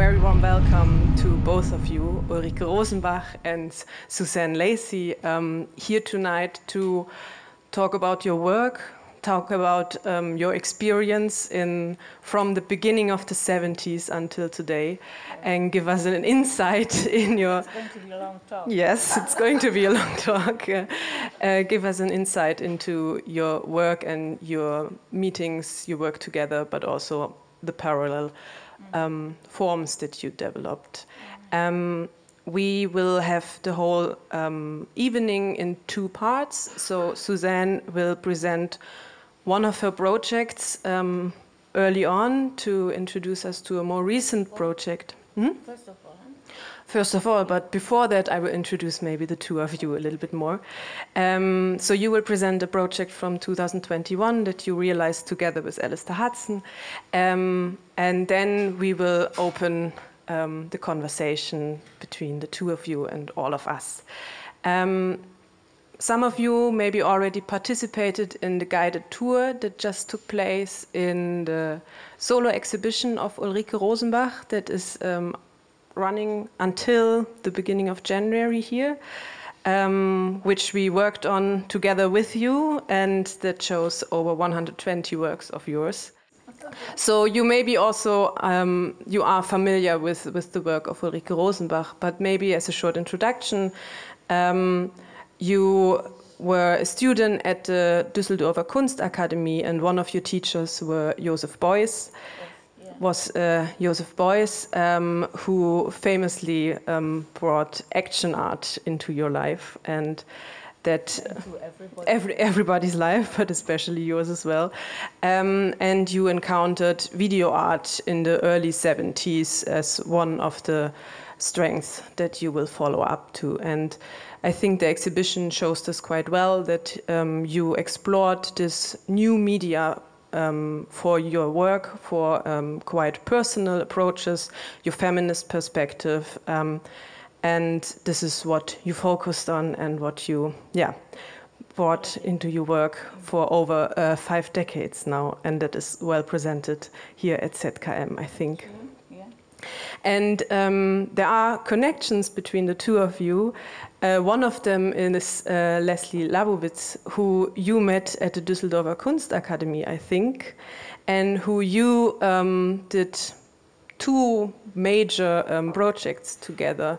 very warm welcome to both of you, Ulrike Rosenbach and Suzanne Lacey, here tonight to talk about your work, talk about your experience from the beginning of the 70s until today, and give us an insight in your... It's going to be a long talk. Yes, it's going to be a long talk. Give us an insight into your work and your meetings, you work together, but also the parallel forms that you developed. We will have the whole evening in two parts. So Suzanne will present one of her projects early on to introduce us to a more recent project. First of all, but before that, I will introduce maybe the two of you a little bit more. So you will present a project from 2021 that you realized together with Alistair Hudson. And then we will open the conversation between the two of you and all of us. Some of you maybe already participated in the guided tour that just took place in the solo exhibition of Ulrike Rosenbach that is running until the beginning of January here, which we worked on together with you, and that shows over 120 works of yours. So you maybe also, you are familiar with the work of Ulrike Rosenbach, but maybe as a short introduction, you were a student at the Düsseldorfer Kunstakademie, and one of your teachers were Joseph Beuys. Joseph Beuys, who famously brought action art into your life, and that everybody's life, but especially yours as well. And you encountered video art in the early 70s as one of the strengths that you will follow up to. And I think the exhibition shows this quite well, that you explored this new media for your work, for quite personal approaches, your feminist perspective, and this is what you focused on and what you brought into your work for over 5 decades now, and that is well presented here at ZKM, I think. And there are connections between the two of you. One of them is Leslie Labowitz, who you met at the Düsseldorfer Kunstakademie, I think, and who you did 2 major projects together.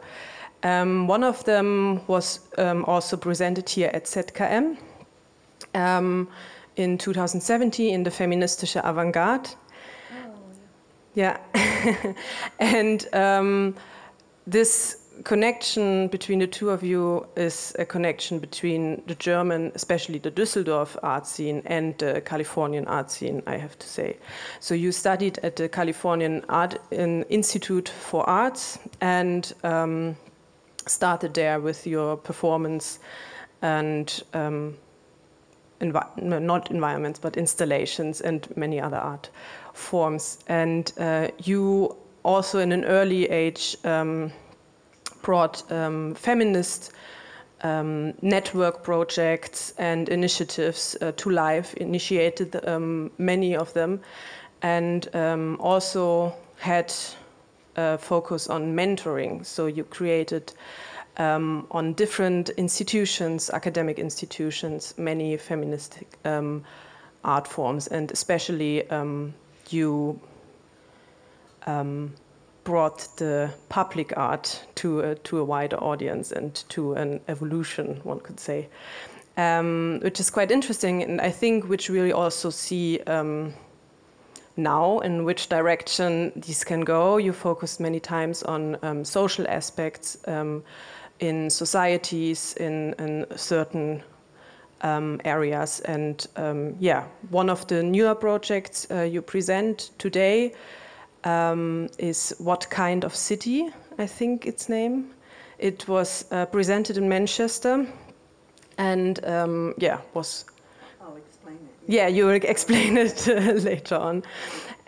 One of them was also presented here at ZKM in 2017 in the Feministische Avantgarde. Yeah, and this connection between the two of you is a connection between the German, especially the Düsseldorf art scene, and the Californian art scene, I have to say. So you studied at the Californian Institute for Arts and started there with your performance and not environments, but installations and many other art forms. And you also in an early age brought feminist network projects and initiatives to life, initiated many of them, and also had a focus on mentoring. So you created on different institutions, academic institutions, many feminist art forms, and especially you brought the public art to a wider audience and to an evolution, one could say, which is quite interesting, and I think which we also see now in which direction these can go. You focused many times on social aspects in societies, in certain areas, and one of the newer projects you present today is What Kind of City, I think its name. It was presented in Manchester, and was... I'll explain it. Yeah, you will explain it later on.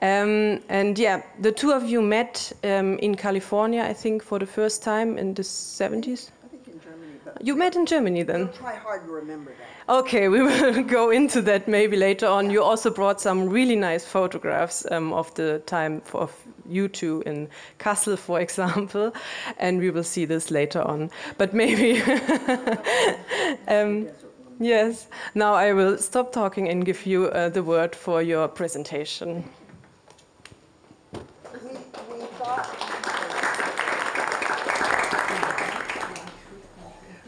And yeah, the two of you met in California, I think, for the first time in the 70s? I think in Germany, but You met in Germany then? I'll try hard to remember that. Okay, we will go into that maybe later on. You also brought some really nice photographs of the time of you two in Kassel, for example, and we will see this later on. But maybe, yes, now I will stop talking and give you the word for your presentation.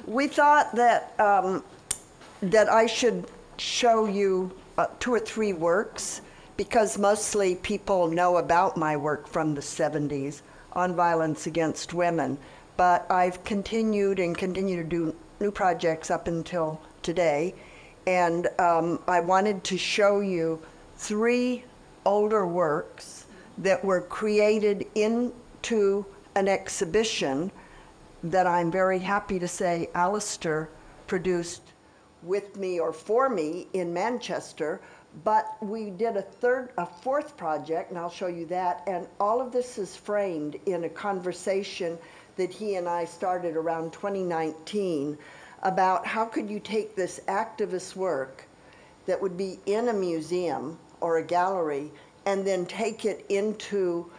We thought that that I should show you 2 or 3 works, because mostly people know about my work from the 70s on violence against women. But I've continued and continue to do new projects up until today. And I wanted to show you 3 older works that were created into an exhibition that I'm very happy to say Alistair produced with me or for me in Manchester. But we did a 4th project, and I'll show you that. And all of this is framed in a conversation that he and I started around 2019 about how could you take this activist work that would be in a museum or a gallery and then take it into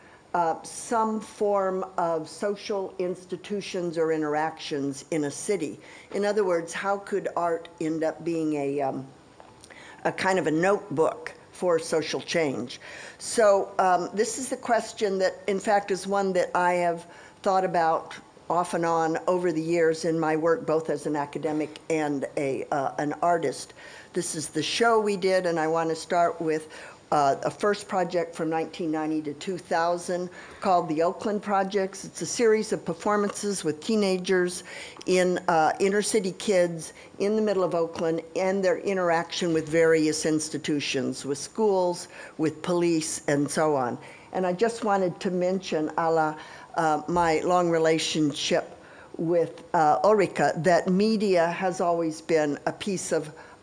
some form of social institutions or interactions in a city. In other words, how could art end up being a kind of a notebook for social change? So this is a question that, in fact, is one that I have thought about off and on over the years in my work, both as an academic and an artist. This is the show we did, and I want to start with a first project from 1990 to 2000 called the Oakland Projects. It's a series of performances with teenagers in inner city kids in the middle of Oakland and their interaction with various institutions, with schools, with police, and so on. And I just wanted to mention, my long relationship with Ulrika, that media has always been a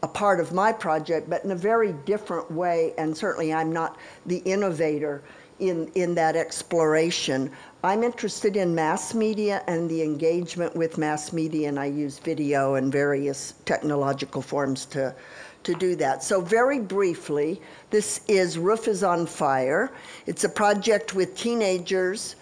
part of my project, but in a very different way, and certainly I'm not the innovator in that exploration. I'm interested in mass media and the engagement with mass media, and I use video and various technological forms to do that. So very briefly, this is Roof is on Fire. It's a project with teenagers,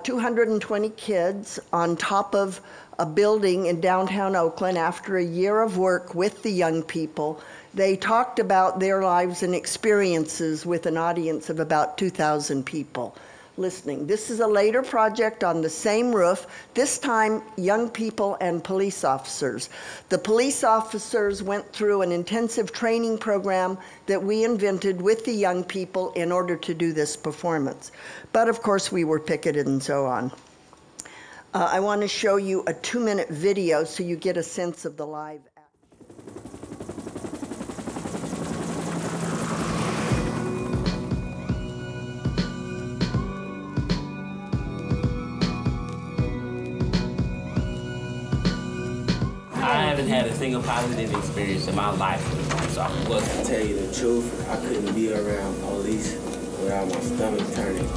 220 kids on top of a building in downtown Oakland. After a year of work with the young people, they talked about their lives and experiences with an audience of about 2,000 people listening. This is a later project on the same roof, this time young people and police officers. The police officers went through an intensive training program that we invented with the young people in order to do this performance. But of course we were picketed and so on. I want to show you a 2-minute video so you get a sense of the live act. I haven't had a single positive experience in my life with a police officer. To tell you the truth, I couldn't be around police without my stomach turning.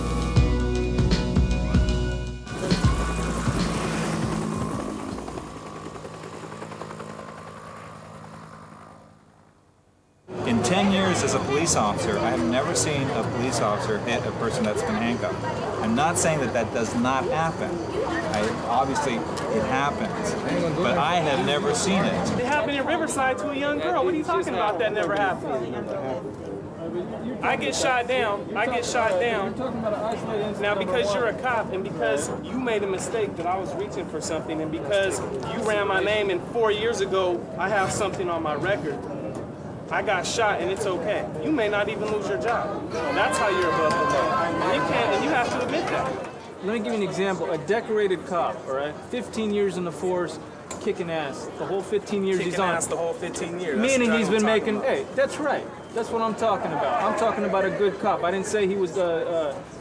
In 10 years as a police officer, I have never seen a police officer hit a person that's been handcuffed. I'm not saying that that does not happen. Obviously, it happens, but I have never seen it. It happened in Riverside to a young girl. What are you talking about? That never happened. I get shot down. I get shot down. Now, because you're a cop and because you made a mistake that I was reaching for something and because you ran my name and 4 years ago I have something on my record, I got shot and it's okay. You may not even lose your job. That's how you're above the law. And you can't, and you have to admit that. Let me give you an example. A decorated cop, all right? 15 years in the force, kicking ass. The whole 15 years he's on. Kicking ass the whole 15 years. Meaning he's been making, hey, that's right. That's what I'm talking about. I'm talking about a good cop. I didn't say he was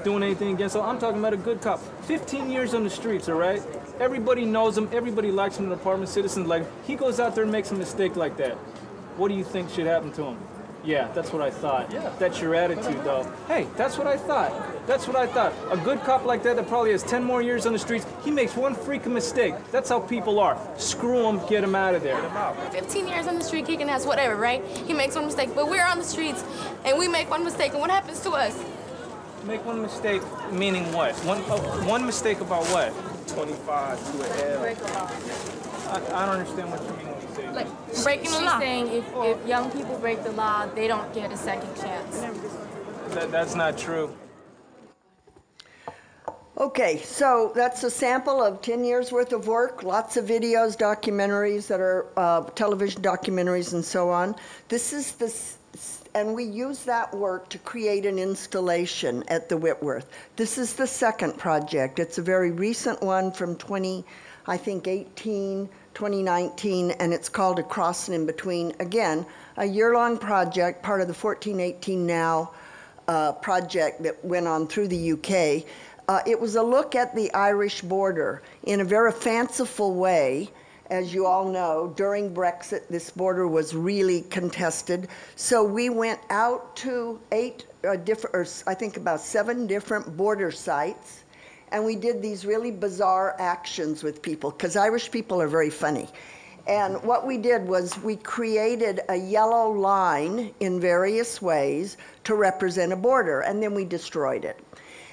doing anything against him. I'm talking about a good cop. 15 years on the streets, all right? Everybody knows him. Everybody likes him in the department. Citizens like him. He goes out there and makes a mistake like that. What do you think should happen to him? Yeah, that's what I thought. Yeah. That's your attitude, though. Hey, that's what I thought. That's what I thought. A good cop like that probably has 10 more years on the streets, he makes one freaking mistake. That's how people are. Screw him, get him out of there. 15 years on the street kicking ass, whatever, right? He makes one mistake, but we're on the streets, and we make one mistake, and what happens to us? Make one mistake, meaning what? One mistake about what? 25 to a L. I don't understand what you mean when you say that. Like, breaking the law. She's saying if young people break the law, they don't get a second chance. That's not true. Okay, so that's a sample of 10 years worth of work, lots of videos, documentaries that are television documentaries and so on. This is and we use that work to create an installation at the Whitworth. This is the second project. It's a very recent one from 2019, and it's called Across and In Between. Again, a year-long project, part of the 1418 Now project that went on through the UK. It was a look at the Irish border in a very fanciful way. As you all know, during Brexit, this border was really contested. So we went out to about 7 different border sites, and we did these really bizarre actions with people, because Irish people are very funny. And what we did was we created a yellow line in various ways to represent a border, and then we destroyed it.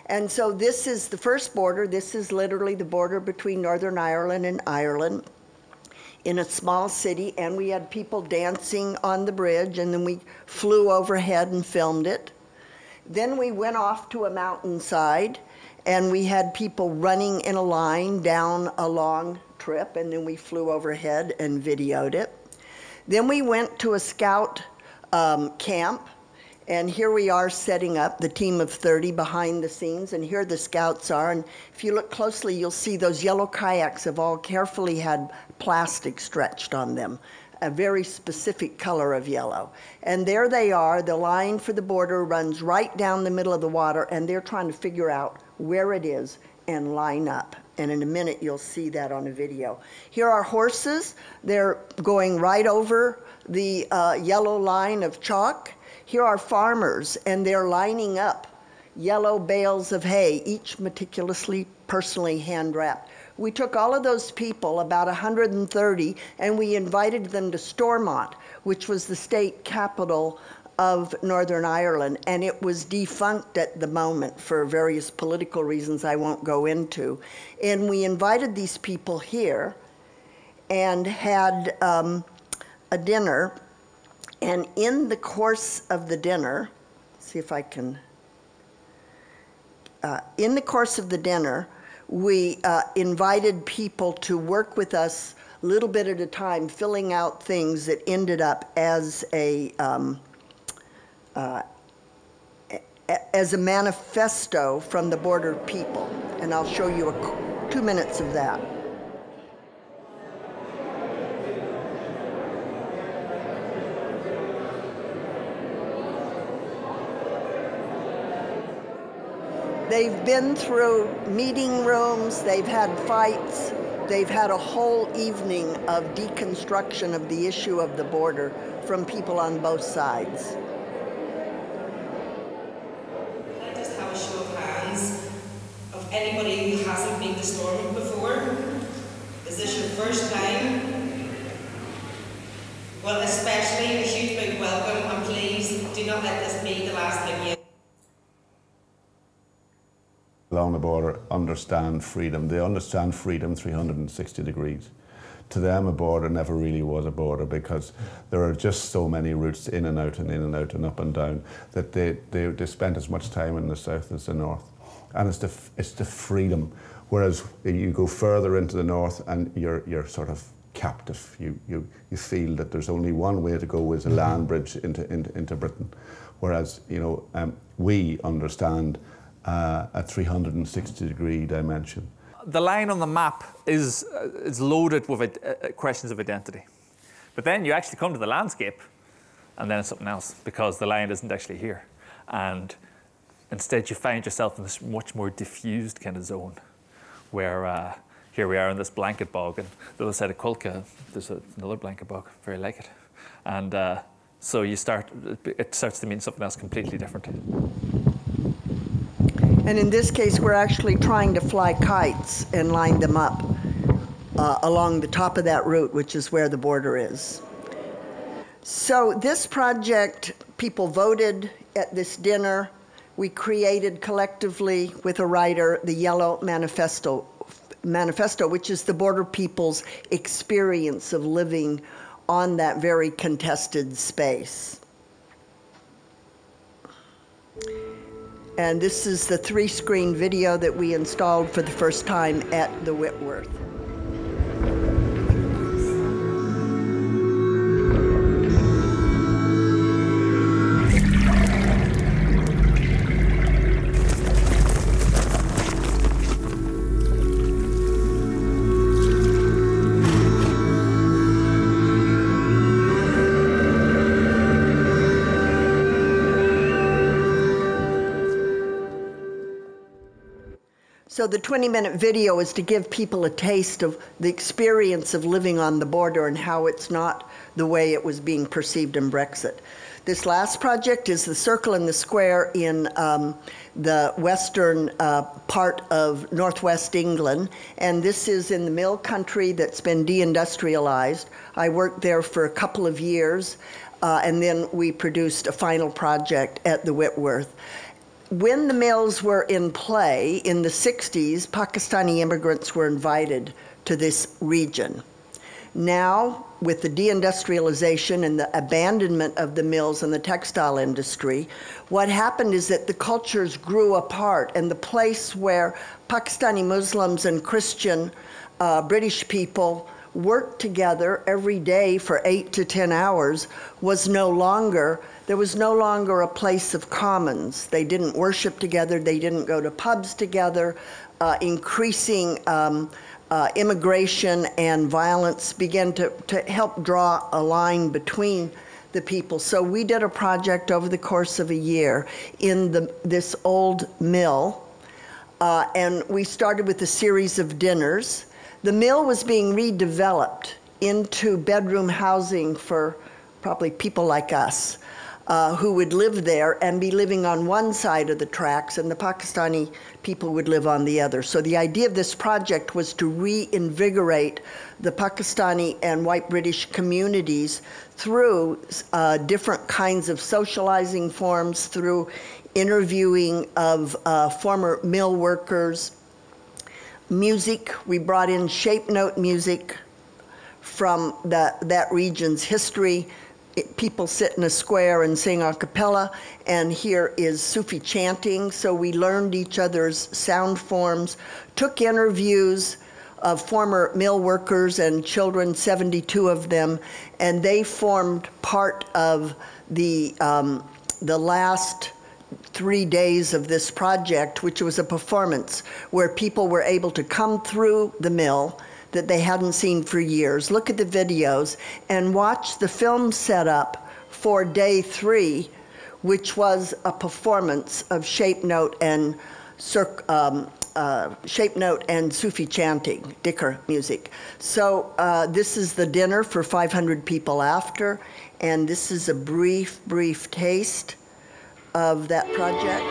And so this is the first border. This is literally the border between Northern Ireland and Ireland in a small city, and we had people dancing on the bridge, and then we flew overhead and filmed it. Then we went off to a mountainside, and we had people running in a line down a long trip, and then we flew overhead and videoed it. Then we went to a scout camp, and here we are setting up the team of 30 behind the scenes, and here the scouts are. And if you look closely, you'll see those yellow kayaks have all carefully had plastic stretched on them, a very specific color of yellow. And there they are. The line for the border runs right down the middle of the water, and they're trying to figure out where it is and line up. And in a minute, you'll see that on a video. Here are horses. They're going right over the yellow line of chalk. Here are farmers, and they're lining up yellow bales of hay, each meticulously, personally hand-wrapped. We took all of those people, about 130, and we invited them to Stormont, which was the state capital of Northern Ireland, and it was defunct at the moment for various political reasons I won't go into. And we invited these people here and had a dinner. And in the course of the dinner, see if I can, in the course of the dinner, we invited people to work with us a little bit at a time, filling out things that ended up as a manifesto from the border people. And I'll show you 2 minutes of that. They've been through meeting rooms, they've had fights, they've had a whole evening of deconstruction of the issue of the border from people on both sides. Can I just have a show of hands of anybody who hasn't been to Stormont before? Is this your first time? Well, especially a huge big welcome, and please do not let this be the last time you along the border understand freedom. They understand freedom 360 degrees. To them, a border never really was a border because there are just so many routes in and out and in and out and up and down that they spent as much time in the south as the north. And it's the freedom. Whereas you go further into the north and you're sort of captive. You feel that there's only one way to go is a land bridge into Britain. Whereas, you know, we understand a 360-degree dimension. The line on the map is loaded with questions of identity. But then you actually come to the landscape and then it's something else because the line isn't actually here. And instead you find yourself in this much more diffused kind of zone where here we are in this blanket bog, and the other side of Colca, there's another blanket bog, very like it. And So it starts to mean something else completely different. And in this case, we're actually trying to fly kites and line them up along the top of that route, which is where the border is. So this project, people voted at this dinner. We created collectively with a writer the Yellow Manifesto, which is the border people's experience of living on that very contested space. And this is the 3-screen video that we installed for the first time at the Whitworth. So the 20-minute video is to give people a taste of the experience of living on the border and how it's not the way it was being perceived in Brexit. This last project is the Circle and the Square in the western part of northwest England, and this is in the mill country that's been deindustrialized. I worked there for a couple of years, and then we produced a final project at the Whitworth. When the mills were in play in the 60s, Pakistani immigrants were invited to this region. Now, with the deindustrialization and the abandonment of the mills and the textile industry, what happened is that the cultures grew apart, and the place where Pakistani Muslims and Christian British people worked together every day for 8 to 10 hours was there was no longer a place of commons. They didn't worship together, they didn't go to pubs together. Increasing immigration and violence began to help draw a line between the people. So we did a project over the course of a year in this old mill, and we started with a series of dinners. The mill was being redeveloped into bedroom housing for probably people like us who would live there and be living on one side of the tracks, and the Pakistani people would live on the other. So the idea of this project was to reinvigorate the Pakistani and white British communities through different kinds of socializing forms, through interviewing of former mill workers. Music, we brought in shape note music from that region's history. People sit in a square and sing a cappella, and here is Sufi chanting. So we learned each other's sound forms, took interviews of former mill workers and children, 72 of them, and they formed part of the last 3 days of this project, which was a performance where people were able to come through the mill that they hadn't seen for years, look at the videos, and watch the film setup for day 3, which was a performance of shape note and Sufi chanting, dhikr music. So this is the dinner for 500 people after, and this is a brief taste of that project.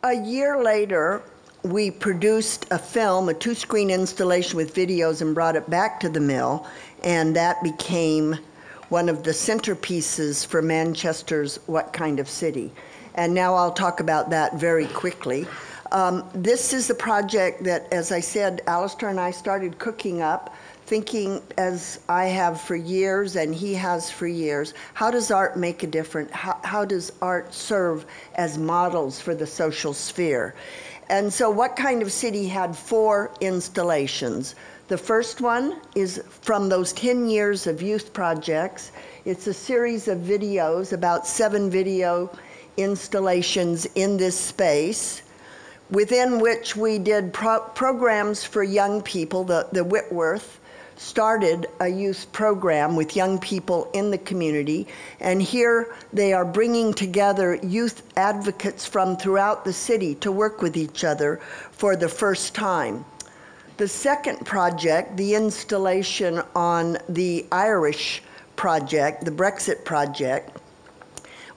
A year later, we produced a film, a 2-screen installation with videos, and brought it back to the mill, and that became one of the centerpieces for Manchester's What Kind of City. And now I'll talk about that very quickly. This is the project that, as I said, Alistair and I started cooking up, thinking, as I have for years and he has for years, how does art make a difference? How does art serve as models for the social sphere? And so What Kind of City had 4 installations. The first one is from those 10 years of youth projects. It's a series of videos, about 7 video installations in this space, within which we did programs for young people. The Whitworth started a youth program with young people in the community, and here they are bringing together youth advocates from throughout the city to work with each other for the first time. The second project, the installation on the Irish project, the Brexit project,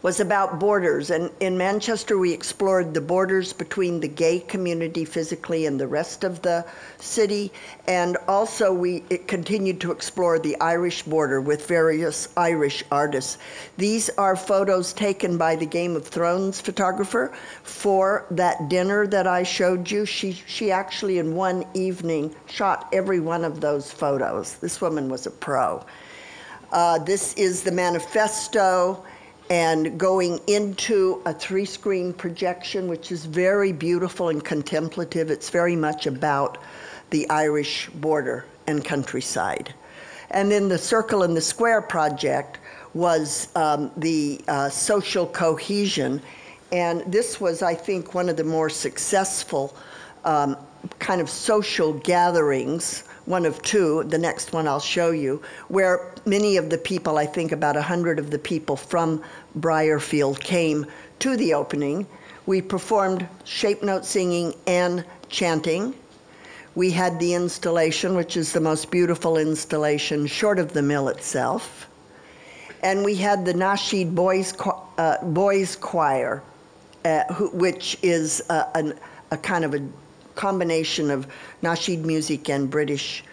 was about borders. And in Manchester, we explored the borders between the gay community physically and the rest of the city. And also we continued to explore the Irish border with various Irish artists. These are photos taken by the Game of Thrones photographer for that dinner that I showed you. She actually in one evening shot every one of those photos. This woman was a pro. This is the manifesto, and going into a 3-screen projection, which is very beautiful and contemplative. It's very much about the Irish border and countryside. And then the Circle and the Square project was the social cohesion. And this was, I think, one of the more successful kind of social gatherings, one of 2, the next one I'll show you, where many of the people, I think about 100 of the people from Briarfield came to the opening. We performed shape note singing and chanting. We had the installation, which is the most beautiful installation short of the mill itself. And we had the Nasheed Boys Choir, which is a kind of a combination of Nasheed music and British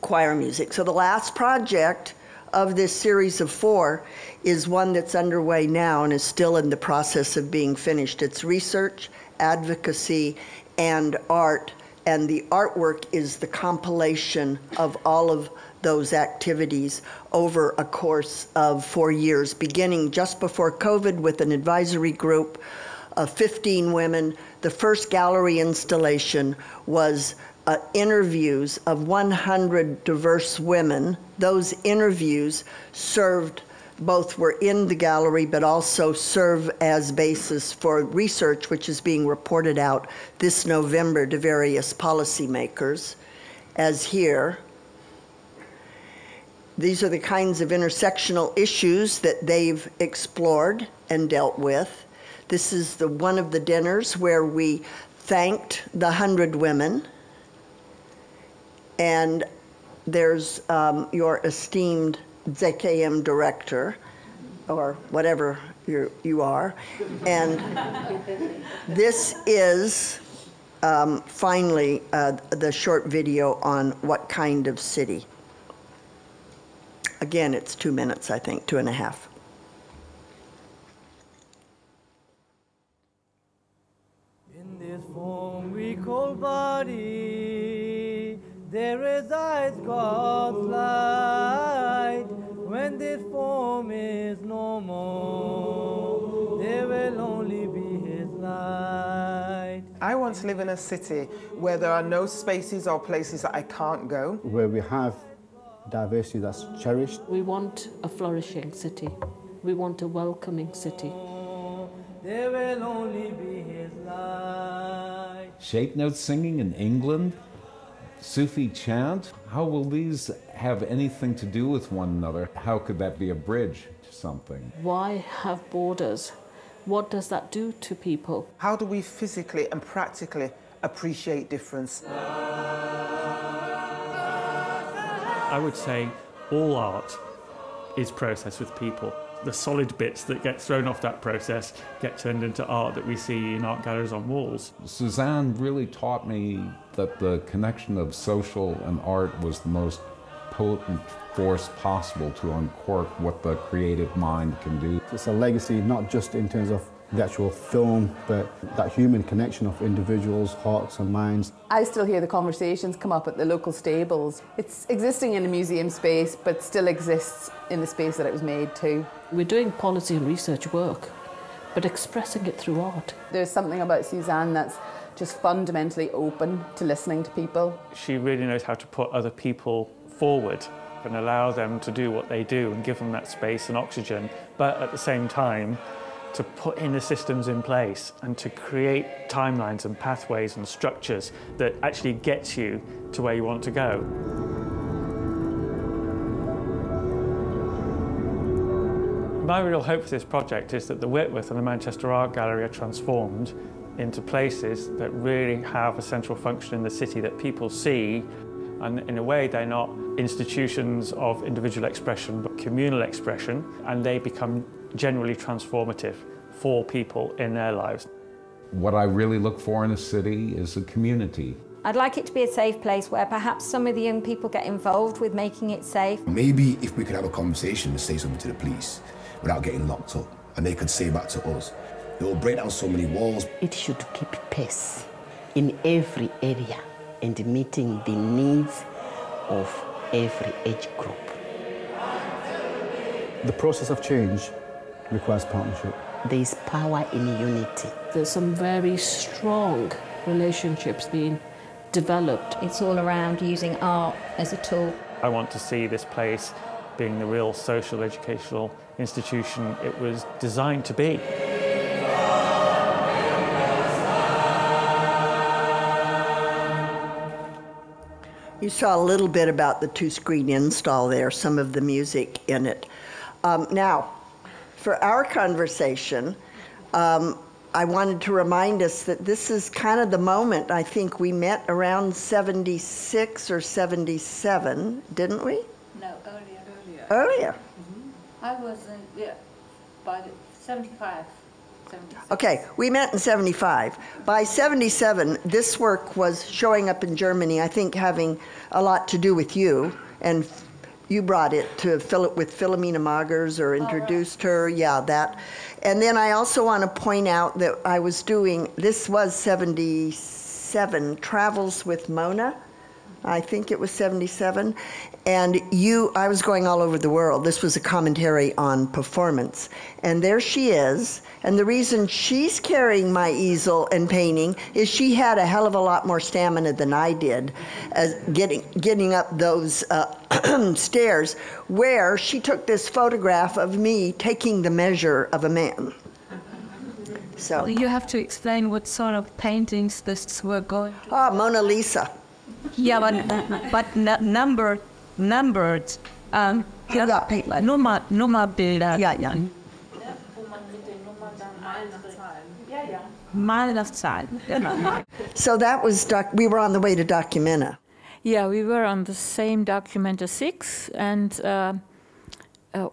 choir music. So the last project of this series of 4 is one that's underway now and is still in the process of being finished. It's research, advocacy, and art, and the artwork is the compilation of all of those activities over a course of 4 years, beginning just before COVID with an advisory group of 15 women. The first gallery installation was interviews of 100 diverse women. Those interviews were in the gallery, but also serve as basis for research, which is being reported out this November to various policymakers, as here. These are the kinds of intersectional issues that they've explored and dealt with. This is one of the dinners where we thanked the 100 women. And there's your esteemed ZKM director, or whatever you are. And this is finally the short video on What Kind of City. Again, it's 2 minutes, I think, 2.5. In this form we call body, there resides God's light. When this form is no more, there will only be His light. I want to live in a city where there are no spaces or places that I can't go. Where we have diversity that's cherished. We want a flourishing city. We want a welcoming city. There will only be His light. Shape note singing in England, Sufi chant, how will these have anything to do with one another? How could that be a bridge to something? Why have borders? What does that do to people? How do we physically and practically appreciate difference? I would say all art is processed with people. the solid bits that get thrown off that process get turned into art that we see in art galleries on walls. Suzanne really taught me that the connection of social and art was the most potent force possible to uncork what the creative mind can do. It's a legacy not just in terms of the actual film, but that human connection of individuals' hearts and minds. I still hear the conversations come up at the local stables. It's existing in a museum space, but still exists in the space that it was made to. We're doing policy and research work, but expressing it through art. There's something about Suzanne that's just fundamentally open to listening to people. She really knows how to put other people forward and allow them to do what they do and give them that space and oxygen, but at the same time, to put in the systems in place and to create timelines and pathways and structures that actually gets you to where you want to go. My real hope for this project is that the Whitworth and the Manchester Art Gallery are transformed into places that really have a central function in the city that people see, and in a way they're not institutions of individual expression but communal expression, and they become generally transformative for people in their lives. What I really look for in a city is a community. I'd like it to be a safe place where perhaps some of the young people get involved with making it safe. Maybe if we could have a conversation and say something to the police without getting locked up, and they could say back to us, it will break down so many walls. It should keep pace in every area and meeting the needs of every age group. The process of change requires partnership. There is power in unity. There's some very strong relationships being developed. It's all around using art as a tool. I want to see this place being the real social educational institution it was designed to be. You saw a little bit about the two-screen install there, some of the music in it. Now, for our conversation, I wanted to remind us that this is kind of the moment, I think we met around 76 or 77, didn't we? No, earlier. Earlier? Mm-hmm. I was in, by 75. Okay, we met in 75. By 77, this work was showing up in Germany, I think having a lot to do with you, and you brought it to with Philomena Magers or introduced her, yeah, that. And then I also want to point out that I was doing, this was 77, Travels with Mona. I think it was 77. And I was going all over the world. This was a commentary on performance. And there she is. And the reason she's carrying my easel and painting is she had a hell of a lot more stamina than I did, getting up those stairs, where she took this photograph of me taking the measure of a man. So you have to explain what sort of paintings this were going. Ah, Mona Lisa. Yeah, but numbered. Nummer Bilder. Ja, ja. Mal das Zahl. So that was, we were on the way to Documenta. Yeah, we were on the same Documenta 6, and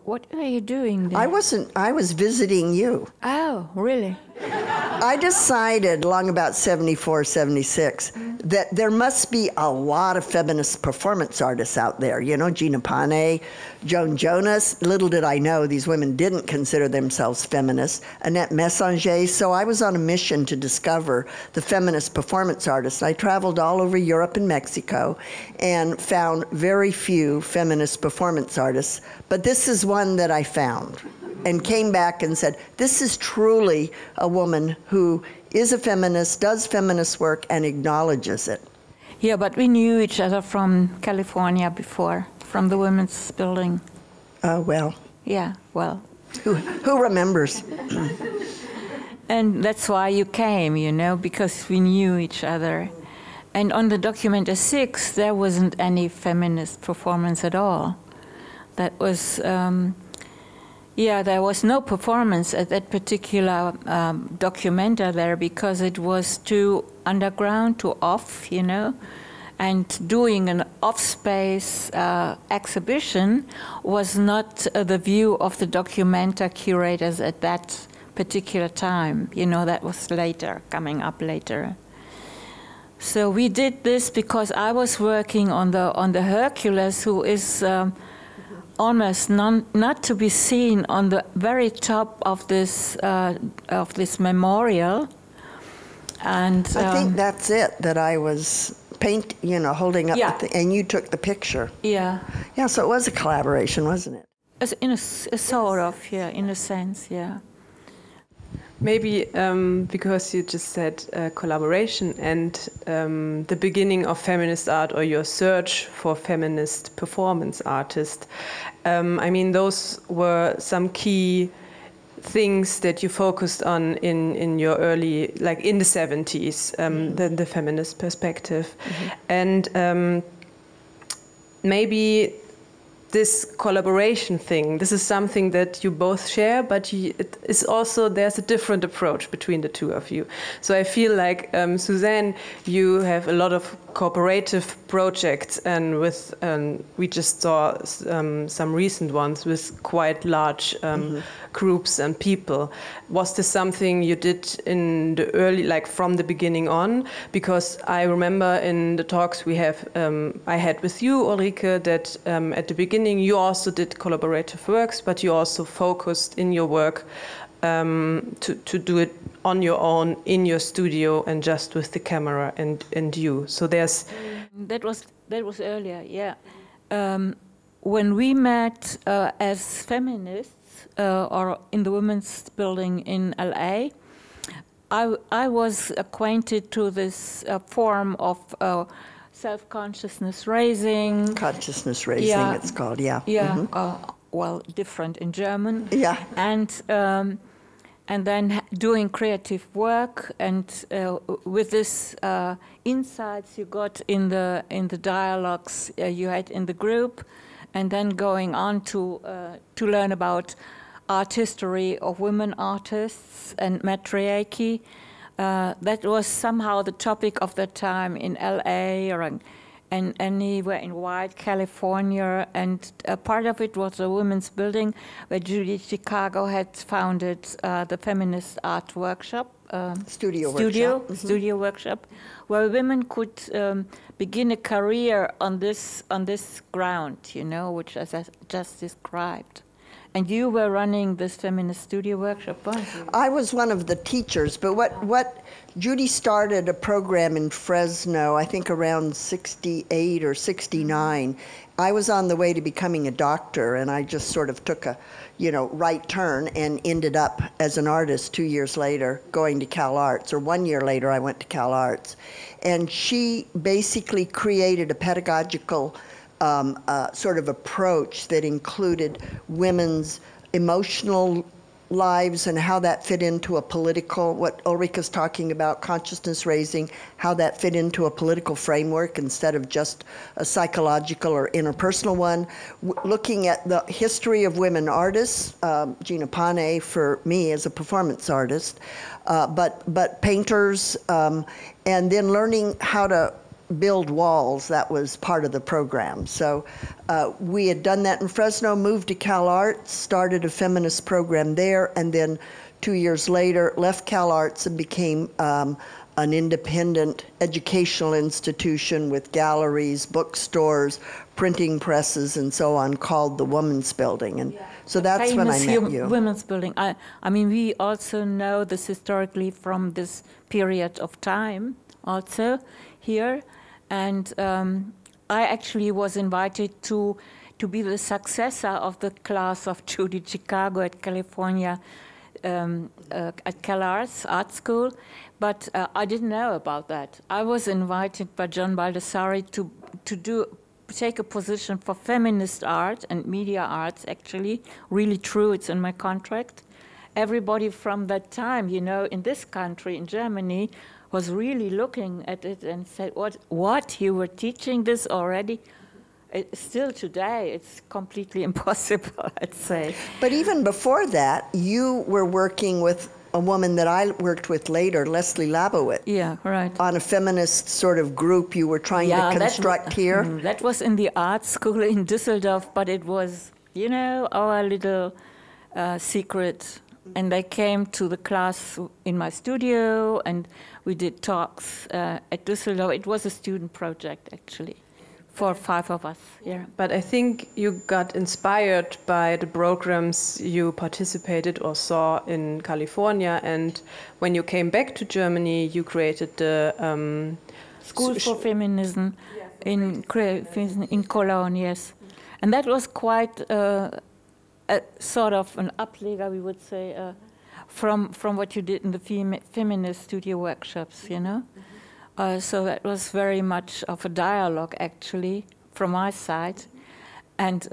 what are you doing there? I was visiting you. Oh, really? I decided along about 74, 76, that there must be a lot of feminist performance artists out there. You know, Gina Pane, Joan Jonas. Little did I know these women didn't consider themselves feminists. Annette Messanger. So I was on a mission to discover the feminist performance artists. I traveled all over Europe and Mexico and found very few feminist performance artists. But this is one that I found, and came back and said, this is truly a woman who is a feminist, does feminist work, and acknowledges it. Yeah, but we knew each other from California before, from the Women's Building. Oh, well. Yeah, well. Who remembers? And that's why you came, you know, because we knew each other. And on the Documenta 6, there wasn't any feminist performance at all. That was... yeah, there was no performance at that particular Documenta there because it was too underground, too off, you know. And doing an off-space exhibition was not the view of the Documenta curators at that particular time. You know, that was later, coming up later. So we did this because I was working on the Hercules, who is almost not to be seen on the very top of this memorial. And I think that's it that I was holding up the thing, and you took the picture. Yeah. Yeah, so it was a collaboration, wasn't it? In a sort of, yeah, in a sense, yeah. Maybe because you just said collaboration and the beginning of feminist art, or your search for feminist performance artists. I mean, those were some key things that you focused on in your early, like in the 70s, the feminist perspective. And maybe this collaboration thing, this is something that you both share, but it is also, there's a different approach between the two of you. So I feel like, Suzanne, you have a lot of cooperative projects, and with we just saw some recent ones with quite large groups and people. Was this something you did in the early, like from the beginning on? Because I remember in the talks we have, I had with you, Ulrike, that at the beginning you also did collaborative works, but you also focused in your work to do it on your own in your studio and just with the camera and you. So there's that was earlier, yeah. When we met as feminists or in the Women's Building in LA, I was acquainted to this form of self-consciousness raising. Consciousness raising, yeah. It's called, yeah. Yeah, well, different in German. Yeah. And then doing creative work, and with this insights you got in the dialogues you had in the group, and then going on to learn about art history of women artists and matriarchy. That was somehow the topic of the time in LA and anywhere in White California, and part of it was a women's building where Judy Chicago had founded the Feminist Art Workshop. Studio workshop, where women could begin a career on this ground, you know, which as I just described. And you were running this feminist studio workshop, weren't you? I was one of the teachers, but what Judy started a program in Fresno, I think around 68 or 69. I was on the way to becoming a doctor, and I just sort of took a, right turn and ended up as an artist 2 years later going to Cal Arts, or 1 year later I went to Cal Arts. And she basically created a pedagogical sort of approach that included women's emotional lives and how that fit into a political, what Ulrike's talking about, consciousness raising, how that fit into a political framework instead of just a psychological or interpersonal one. Looking at the history of women artists, Gina Pane for me as a performance artist, but painters, and then learning how to build walls. That was part of the program. So we had done that in Fresno, moved to Cal Arts, started a feminist program there, and then 2 years later left Cal Arts and became an independent educational institution with galleries, bookstores, printing presses, and so on, called the Women's Building. And so that's when I met you. Women's Building. I mean, we also know this historically from this period of time also here. And I actually was invited to be the successor of the class of Judy Chicago at California, at Cal Arts Art School, but I didn't know about that. I was invited by John Baldessari to take a position for feminist art and media arts, actually. Really true, it's in my contract. Everybody from that time, in this country, in Germany, was really looking at it and said, what, you were teaching this already? Still today, it's completely impossible, I'd say. But even before that, you were working with a woman that I worked with later, Leslie Labowitz. Yeah, right. On a feminist sort of group you were trying to construct here. That was in the art school in Düsseldorf, but it was, you know, our little secret. And they came to the class in my studio, and we did talks at Düsseldorf. It was a student project, actually, for 5 of us. Yeah. But I think you got inspired by the programs you participated or saw in California, and when you came back to Germany, you created the School for Feminism in Cologne, yes. And that was quite a sort of an Ableger, we would say, from what you did in the feminist studio workshops, you know. So that was very much of a dialogue, actually, from my side, and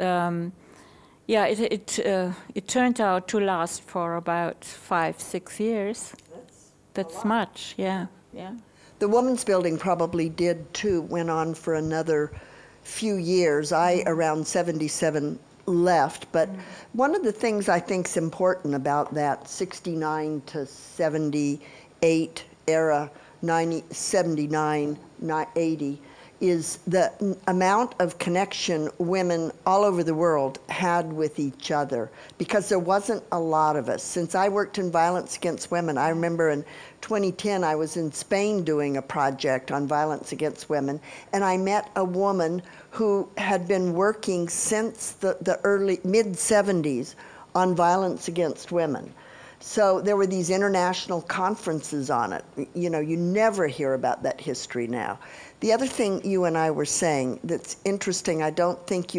yeah, it turned out to last for about 5-6 years. That's much, yeah, yeah. The Women's Building probably did too. Went on for another few years. I around 77. Left, but one of the things I think is important about that 69 to 78 era, 79, 80, is the amount of connection women all over the world had with each other, because there wasn't a lot of us. Since I worked in violence against women, I remember in 2010 I was in Spain doing a project on violence against women, and I met a woman who had been working since the early mid-70s on violence against women. So there were these international conferences on it. You know, you never hear about that history now. The other thing you and I were saying that's interesting, I don't think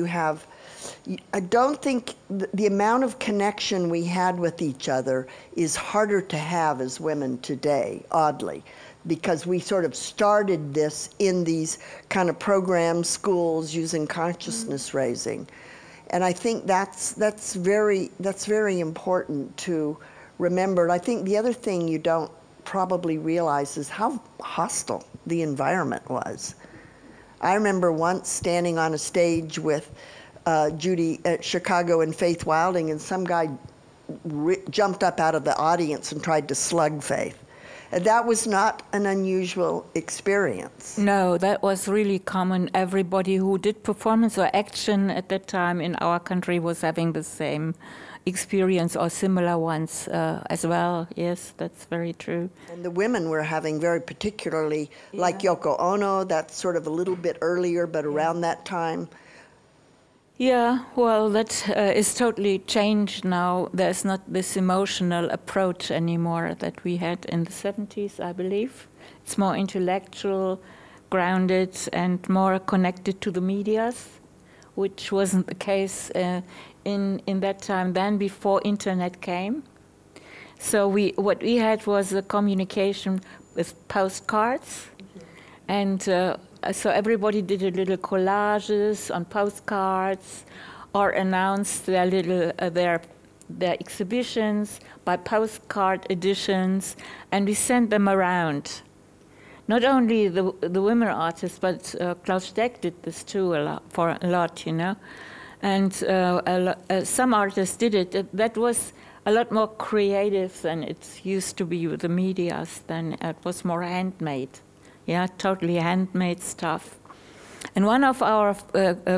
the amount of connection we had with each other is harder to have as women today, oddly, because we sort of started this in these kind of programs, schools, using consciousness raising. And I think that's very important to remember. I think the other thing you don't probably realize is how hostile the environment was. I remember once standing on a stage with Judy at Chicago and Faith Wilding, and some guy jumped up out of the audience and tried to slug Faith. And that was not an unusual experience. No, that was really common. Everybody who did performance or action at that time in our country was having the same experience or similar ones as well. Yes, that's very true. And the women were having very particularly, like Yoko Ono, that's sort of a little bit earlier, but around that time. Yeah, well, that is totally changed now. There's not this emotional approach anymore that we had in the 70s, I believe. It's more intellectual, grounded, and more connected to the medias, which wasn't the case in that time then, before internet came. So what we had was a communication with postcards, and so everybody did a little collages on postcards, or announced their little their exhibitions by postcard editions, and we sent them around. Not only the women artists, but Klaus Steck did this too for a lot, you know. And some artists did it. That was a lot more creative than it used to be with the medias. Then it was more handmade. Yeah, totally handmade stuff. And one of our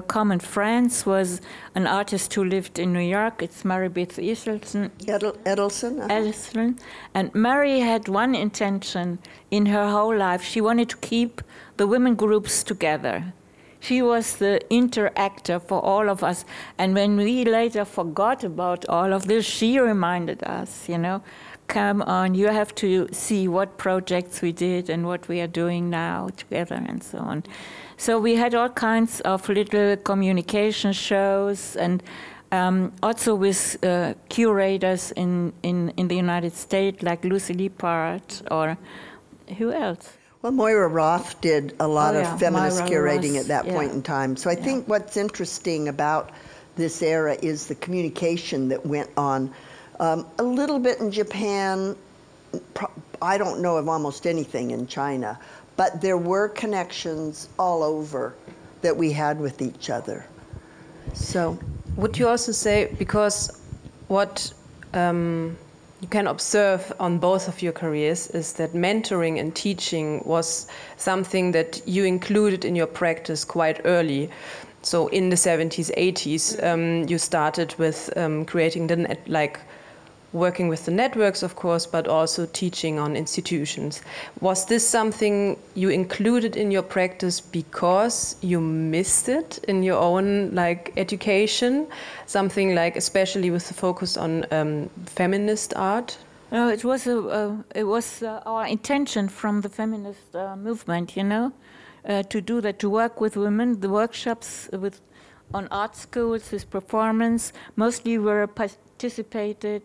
common friends was an artist who lived in New York. It's Mary Beth Edelson. Edelson. And Mary had one intention in her whole life. She wanted to keep the women groups together. She was the interactor for all of us. And when we later forgot about all of this, she reminded us, you know, come on, you have to see what projects we did and what we are doing now together and so on. So we had all kinds of little communication shows, and also with curators in the United States, like Lucy Lippard, or who else? Well, Moira Roth did a lot of feminist Moira curating Roth, at that point in time. So I think what's interesting about this era is the communication that went on. A little bit in Japan, I don't know of almost anything in China, but there were connections all over that we had with each other. So, would you also say, because what you can observe on both of your careers is that mentoring and teaching was something that you included in your practice quite early. So in the 70s, 80s, you started with creating the working with the networks, of course, but also teaching on institutions. Was this something you included in your practice because you missed it in your own education? Something especially with the focus on feminist art? No, it was our intention from the feminist movement, you know, to do that, to work with women. The workshops on art schools with performance mostly were participated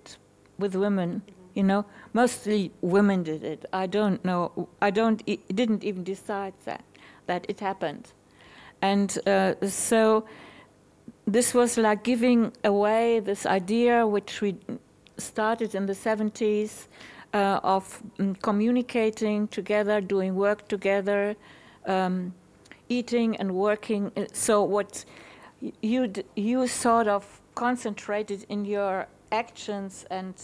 with women, you know. Mostly women did it. I don't know. Didn't even decide that it happened, and so this was like giving away this idea which we started in the 70s of communicating together, doing work together, eating and working. So what you sort of concentrated in your actions and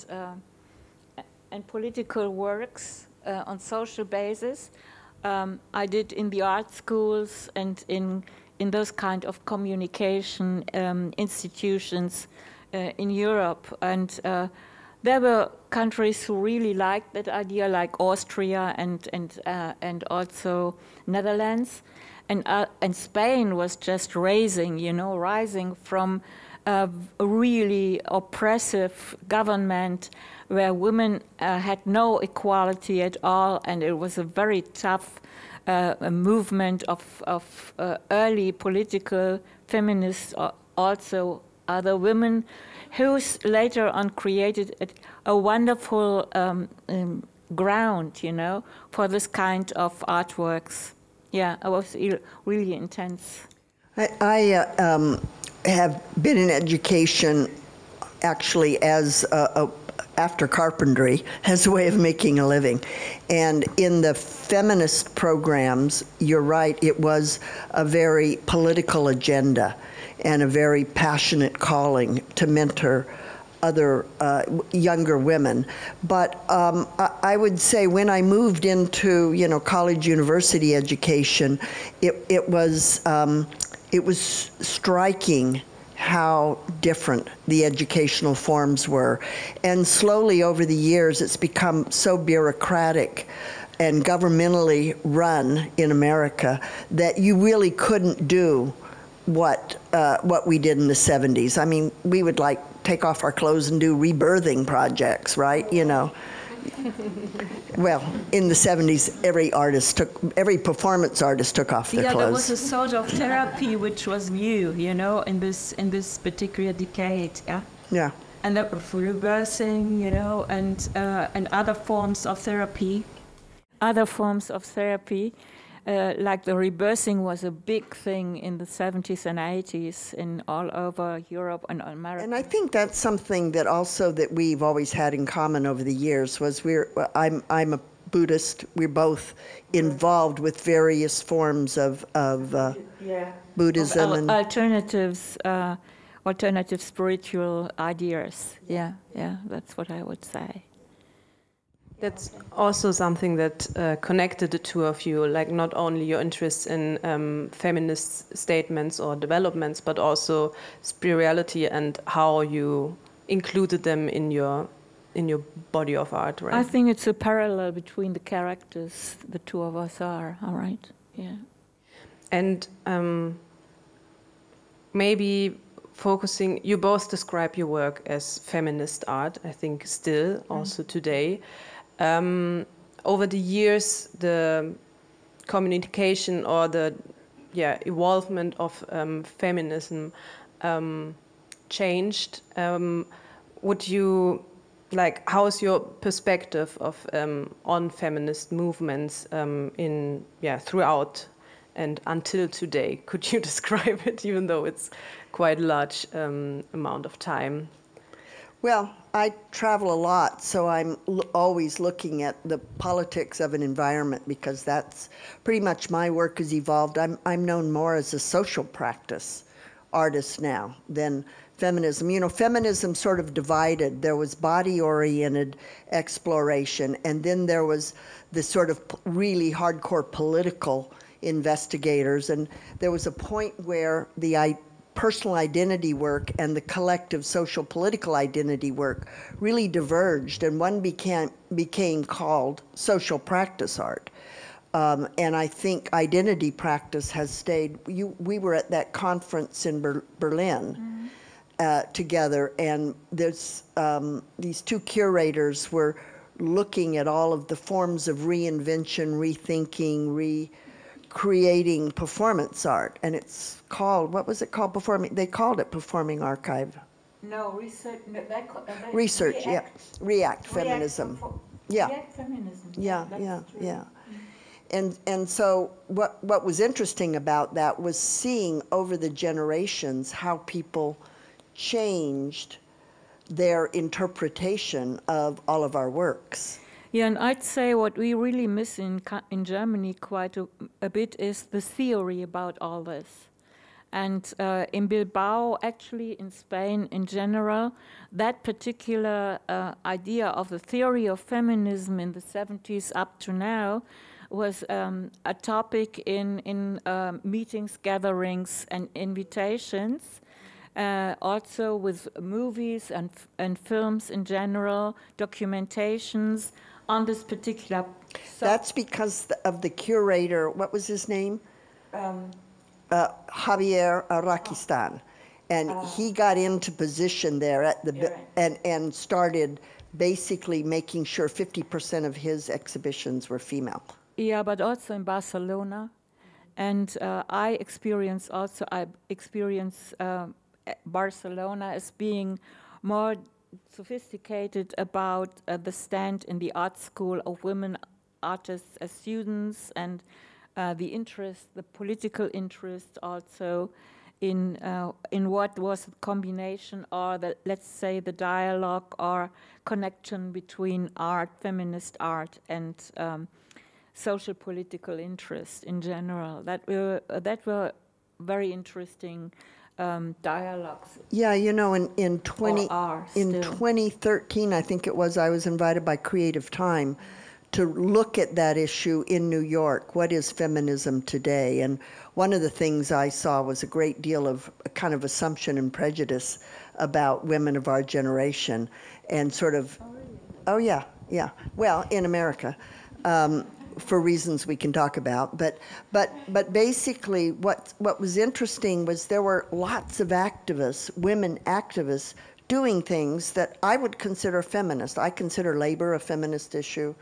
political works on social basis. I did in the art schools and in those kind of communication institutions in Europe. And there were countries who really liked that idea, like Austria and also Netherlands. And Spain was just rising from a really oppressive government where women had no equality at all, and it was a very tough movement of early political feminists, also other women, who later on created a wonderful ground, you know, for this kind of artworks. Yeah, it was really intense. I have been in education actually as after carpentry as a way of making a living. And in the feminist programs, you're right, it was a very political agenda and a very passionate calling to mentor other younger women. But I would say when I moved into, you know, college university education, it was striking how different the educational forms were. And slowly over the years, it's become so bureaucratic and governmentally run in America that you really couldn't do what we did in the 70s. I mean, we would take off our clothes and do rebirthing projects, right? You know. Well, in the 70s, every performance artist took off their clothes. Yeah, there was a sort of therapy which was new, you know, in this particular decade. Yeah. Yeah. And that was reversing, you know, and other forms of therapy. Other forms of therapy, like the rebirthing was a big thing in the 70s and 80s in all over Europe and America. And I think that's something that also that we've always had in common over the years was I'm a Buddhist. We're both involved with various forms of Buddhism and alternative spiritual ideas. Yeah, that's what I would say. That's also something that connected the two of you, like not only your interest in feminist statements or developments, but also spirituality and how you included them in your body of art, right? I think it's a parallel between the characters the two of us are, all right? Yeah. And maybe focusing, you both describe your work as feminist art, I think still, also today. Over the years, the communication or the evolvement of feminism changed. Would you how's your perspective of on feminist movements throughout and until today? Could you describe it, even though it's quite a large amount of time? Well, I travel a lot, so I'm always looking at the politics of an environment because that's pretty much my work has evolved. I'm known more as a social practice artist now than feminism. You know, feminism sort of divided. There was body-oriented exploration, and then there was this sort of really hardcore political investigators, and there was a point where the personal identity work and the collective social political identity work really diverged, and one became called social practice art. And I think identity practice has stayed. We were at that conference in Berlin together, and there's these two curators were looking at all of the forms of reinvention, rethinking, creating performance art, and it's called, what was it called? They called it Performing Archive. No, research. No, Research, yeah. React feminism. Yeah. React feminism. Yeah. And so what was interesting about that was seeing over the generations how people changed their interpretation of all of our works. Yeah, and I'd say what we really miss in Germany quite a bit is the theory about all this. And in Bilbao, actually in Spain in general, that particular idea of the theory of feminism in the 70s up to now was a topic in meetings, gatherings, and invitations. Also with movies and films in general, documentations on this particular. That's because of the curator, what was his name? Javier Rakistan. And he got into position there at the and started basically making sure 50% of his exhibitions were female. Yeah, but also in Barcelona. And I experience Barcelona as being more sophisticated about the stand in the art school of women artists as students, and the political interest also in what was the combination or let's say the dialogue or connection between art, feminist art, and social political interest in general. That were very interesting dialogues. Yeah, you know, in 2013, I think it was, I was invited by Creative Time to look at that issue in New York. What is feminism today? And one of the things I saw was a great deal of a kind of assumption and prejudice about women of our generation, and sort of, oh yeah, well, in America. For reasons we can talk about, but basically what was interesting was there were lots of activists, women activists, doing things that I would consider feminist. I consider labor a feminist issue.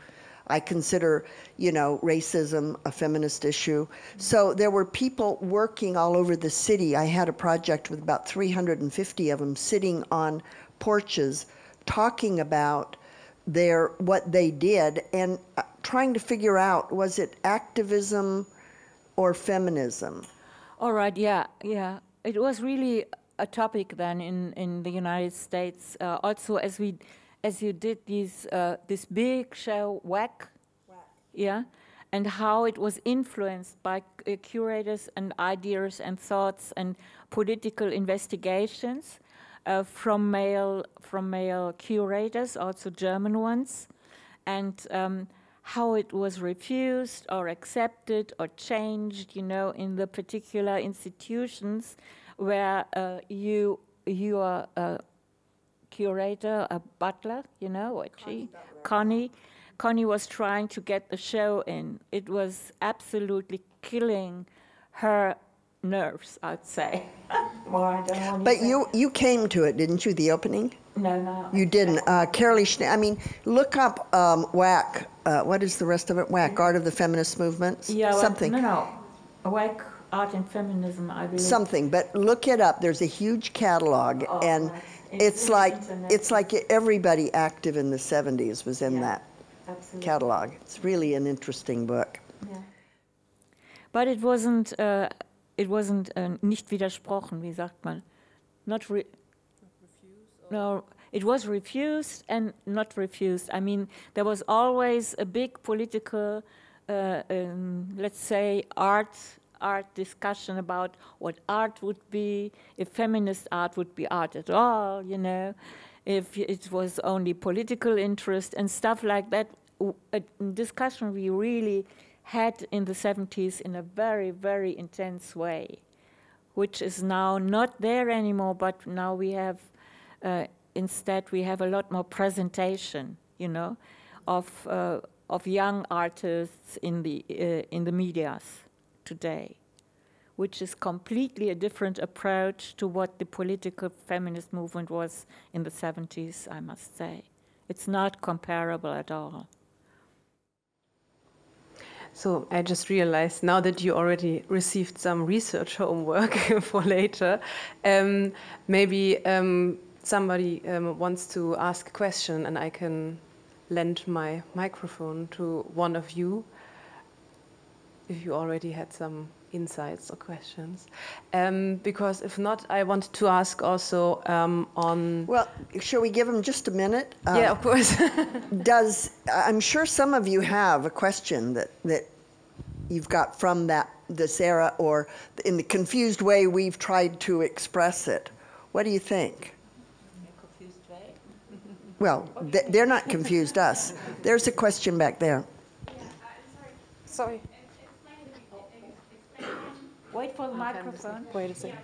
I consider, you know, racism a feminist issue. So there were people working all over the city. I had a project with about 350 of them sitting on porches talking about what they did and trying to figure out, was it activism or feminism? All right, yeah. It was really a topic then in the United States. Also, as you did this big show, WAC, yeah, and how it was influenced by curators and ideas and thoughts and political investigations from male curators, also German ones, and how it was refused or accepted or changed, you know, in the particular institutions where you are a curator, a butler, you know, what Connie was trying to get the show in. It was absolutely killing her nerves, I'd say. Well, I don't want but you came to it, didn't you, the opening? No. You didn't. Carolee Schneemann, I mean, look up WAC. What is the rest of it? WAC, Art of the Feminist Movements? Yeah, something. No. WAC, Art and Feminism, I believe. Something, but look it up. There's a huge catalog, and it's like everybody active in the 70s was in that catalog. It's really an interesting book. Yeah. But it wasn't nicht widersprochen, wie sagt man? No, it was refused and not refused. I mean, there was always a big political, let's say, art art discussion about what art would be, if feminist art would be art at all, you know, if it was only political interest and stuff like that. A discussion we really had in the 70s in a very, very intense way, which is now not there anymore, but now we have, instead we have a lot more presentation, you know, of young artists in the medias today, which is completely a different approach to what the political feminist movement was in the 70s, I must say. It's not comparable at all. So I just realized now that you already received some research homework for later, maybe somebody wants to ask a question and I can lend my microphone to one of you if you already had some insights or questions. Because if not, I want to ask also on... Well, shall we give them just a minute? Yeah, of course. I'm sure some of you have a question that you've got from this era, or in the confused way we've tried to express it. What do you think? Confused way? Well, they're not confused us. There's a question back there. Sorry. Wait for the microphone. Wait a second.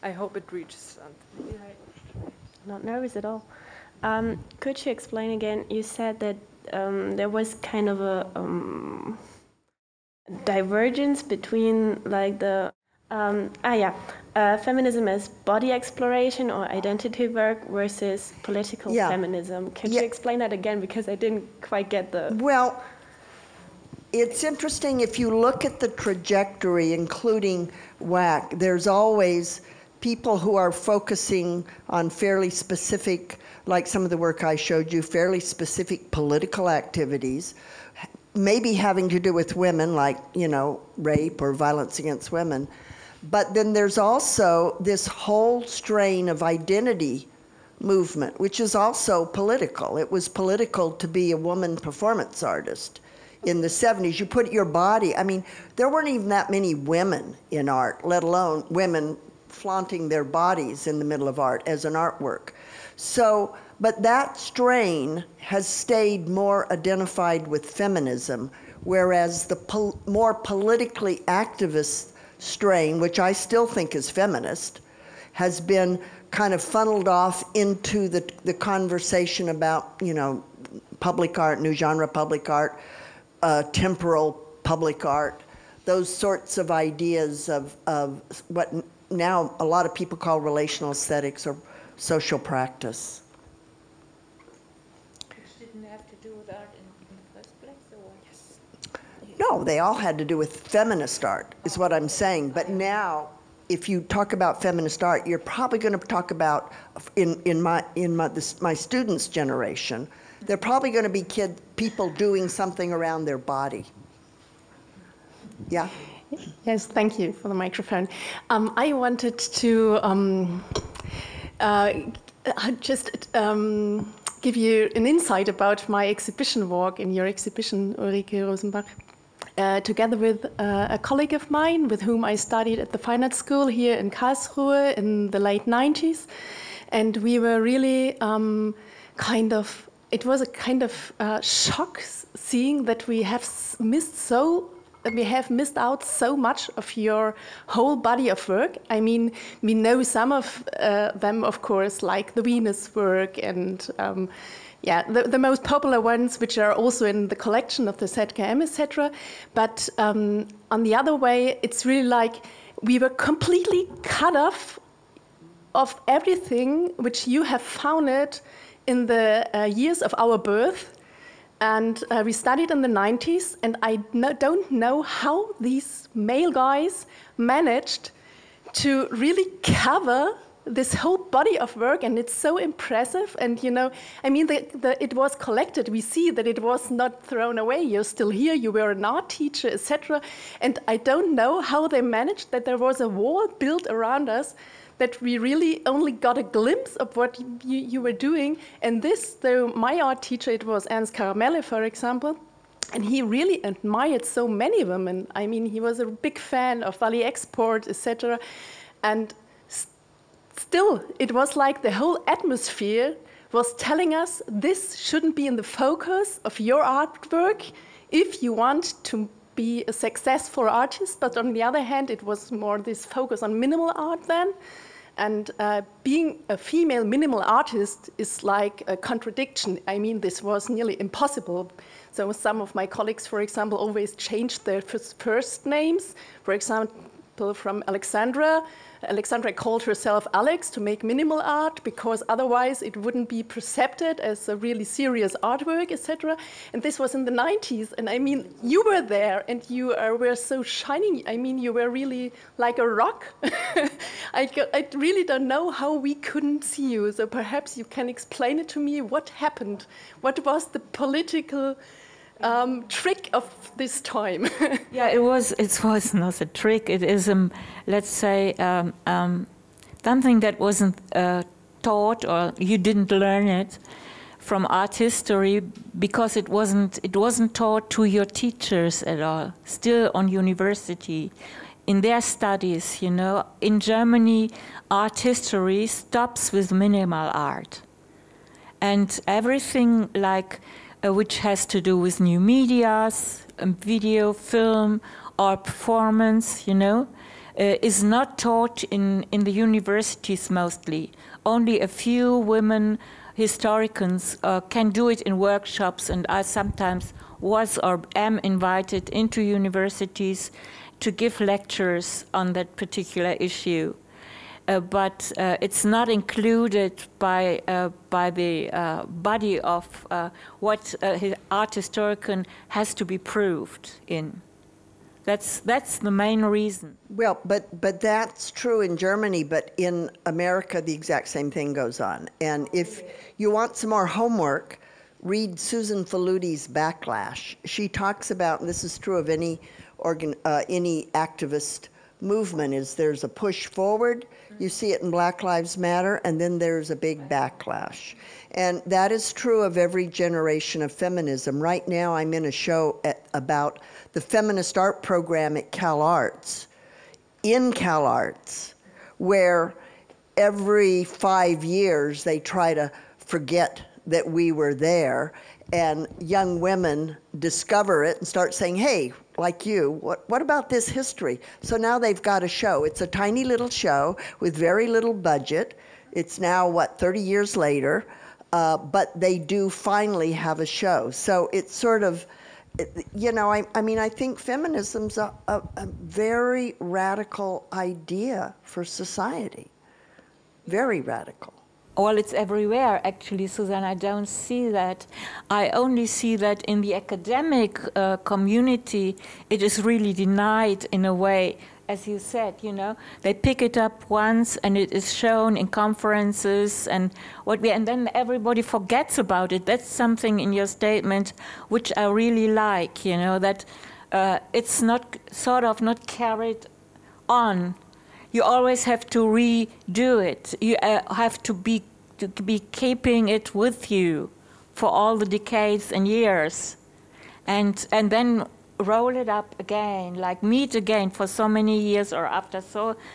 I hope it reaches. Not nervous at all. Could you explain again? You said that there was kind of a divergence between like the feminism as body exploration or identity work versus political feminism. Could you explain that again, because I didn't quite get the... Well, it's interesting if you look at the trajectory, including WAC, there's always people who are focusing on fairly specific, like some of the work I showed you, fairly specific political activities, maybe having to do with women, like, you know, rape or violence against women. But then there's also this whole strain of identity movement, which is also political. It was political to be a woman performance artist. In the 70s, you put your body, I mean, there weren't even that many women in art, let alone women flaunting their bodies in the middle of art as an artwork. So, but that strain has stayed more identified with feminism, whereas the more politically activist strain, which I still think is feminist, has been kind of funneled off into the conversation about, you know, public art, new genre public art, temporal public art, those sorts of ideas of what now a lot of people call relational aesthetics or social practice. Which didn't have to do with art in the first place, or yes? No, they all had to do with feminist art, is what I'm saying. But now, if you talk about feminist art, you're probably going to talk about, in my students' generation, they're probably going to be people doing something around their body. Yeah? Yes, thank you for the microphone. I wanted to just give you an insight about my exhibition walk in your exhibition, Ulrike Rosenbach, together with a colleague of mine with whom I studied at the Fine Arts School here in Karlsruhe in the late 90s. And we were really it was a kind of shock seeing that we have missed out so much of your whole body of work. I mean, we know some of them, of course, like the Venus work and the most popular ones, which are also in the collection of the ZKM, etc. But on the other way, it's really like we were completely cut off of everything which you have founded in the years of our birth. And we studied in the 90s, and I don't know how these male guys managed to really cover this whole body of work, and it's so impressive. And you know, I mean, it was collected. We see that it was not thrown away. You're still here. You were an art teacher, etc. And I don't know how they managed that there was a wall built around us, that we really only got a glimpse of what you were doing. And this, though my art teacher, it was Ernst Caramelle, for example, And he really admired so many women. I mean, he was a big fan of Valley Export, etc. And still, it was like the whole atmosphere was telling us this shouldn't be in the focus of your artwork if you want to be a successful artist. But on the other hand, it was more this focus on minimal art then. And being a female minimal artist is like a contradiction. I mean, this was nearly impossible. So some of my colleagues, for example, always changed their first names. For example, from Alexandra. Alexandra called herself Alex to make minimal art because otherwise it wouldn't be perceived as a really serious artwork, etc. And this was in the 90s. And I mean, you were there and you were so shining. I mean, you were really like a rock. I really don't know how we couldn't see you. So perhaps you can explain it to me. What happened? What was the political trick of this time? Yeah, it was not a trick. It is, let's say, something that wasn't taught, or you didn't learn it from art history because it wasn't taught to your teachers at all. Still on university, in their studies, you know, in Germany, art history stops with minimal art, and everything like. Which has to do with new medias, video, film, or performance, you know, is not taught in the universities mostly. Only a few women historians can do it in workshops, and I sometimes was or am invited into universities to give lectures on that particular issue. But it's not included by the body of what art historian has to be proved in. That's the main reason. Well, but that's true in Germany, but in America the exact same thing goes on. And if you want some more homework, read Susan Faludi's Backlash. She talks about, and this is true of any activist movement, is there's a push forward. You see it in Black Lives Matter, and then there's a big backlash. And that is true of every generation of feminism. Right now, I'm in a show about the feminist art program at CalArts, in CalArts, where every 5 years they try to forget that we were there, and young women discover it and start saying, hey, like you, what about this history? So now they've got a show. It's a tiny little show with very little budget. It's now, what, 30 years later, but they do finally have a show. So it's sort of, you know, I mean, I think feminism's a very radical idea for society, very radical. Well, it's everywhere, actually, Susan. I don't see that. I only see that in the academic community, it is really denied in a way. As you said, you know, they pick it up once and it is shown in conferences and then everybody forgets about it. That's something in your statement which I really like, you know, that it's not not carried on. You always have to redo it. You have to be keeping it with you for all the decades and years, and then roll it up again, like meet again for so many years or after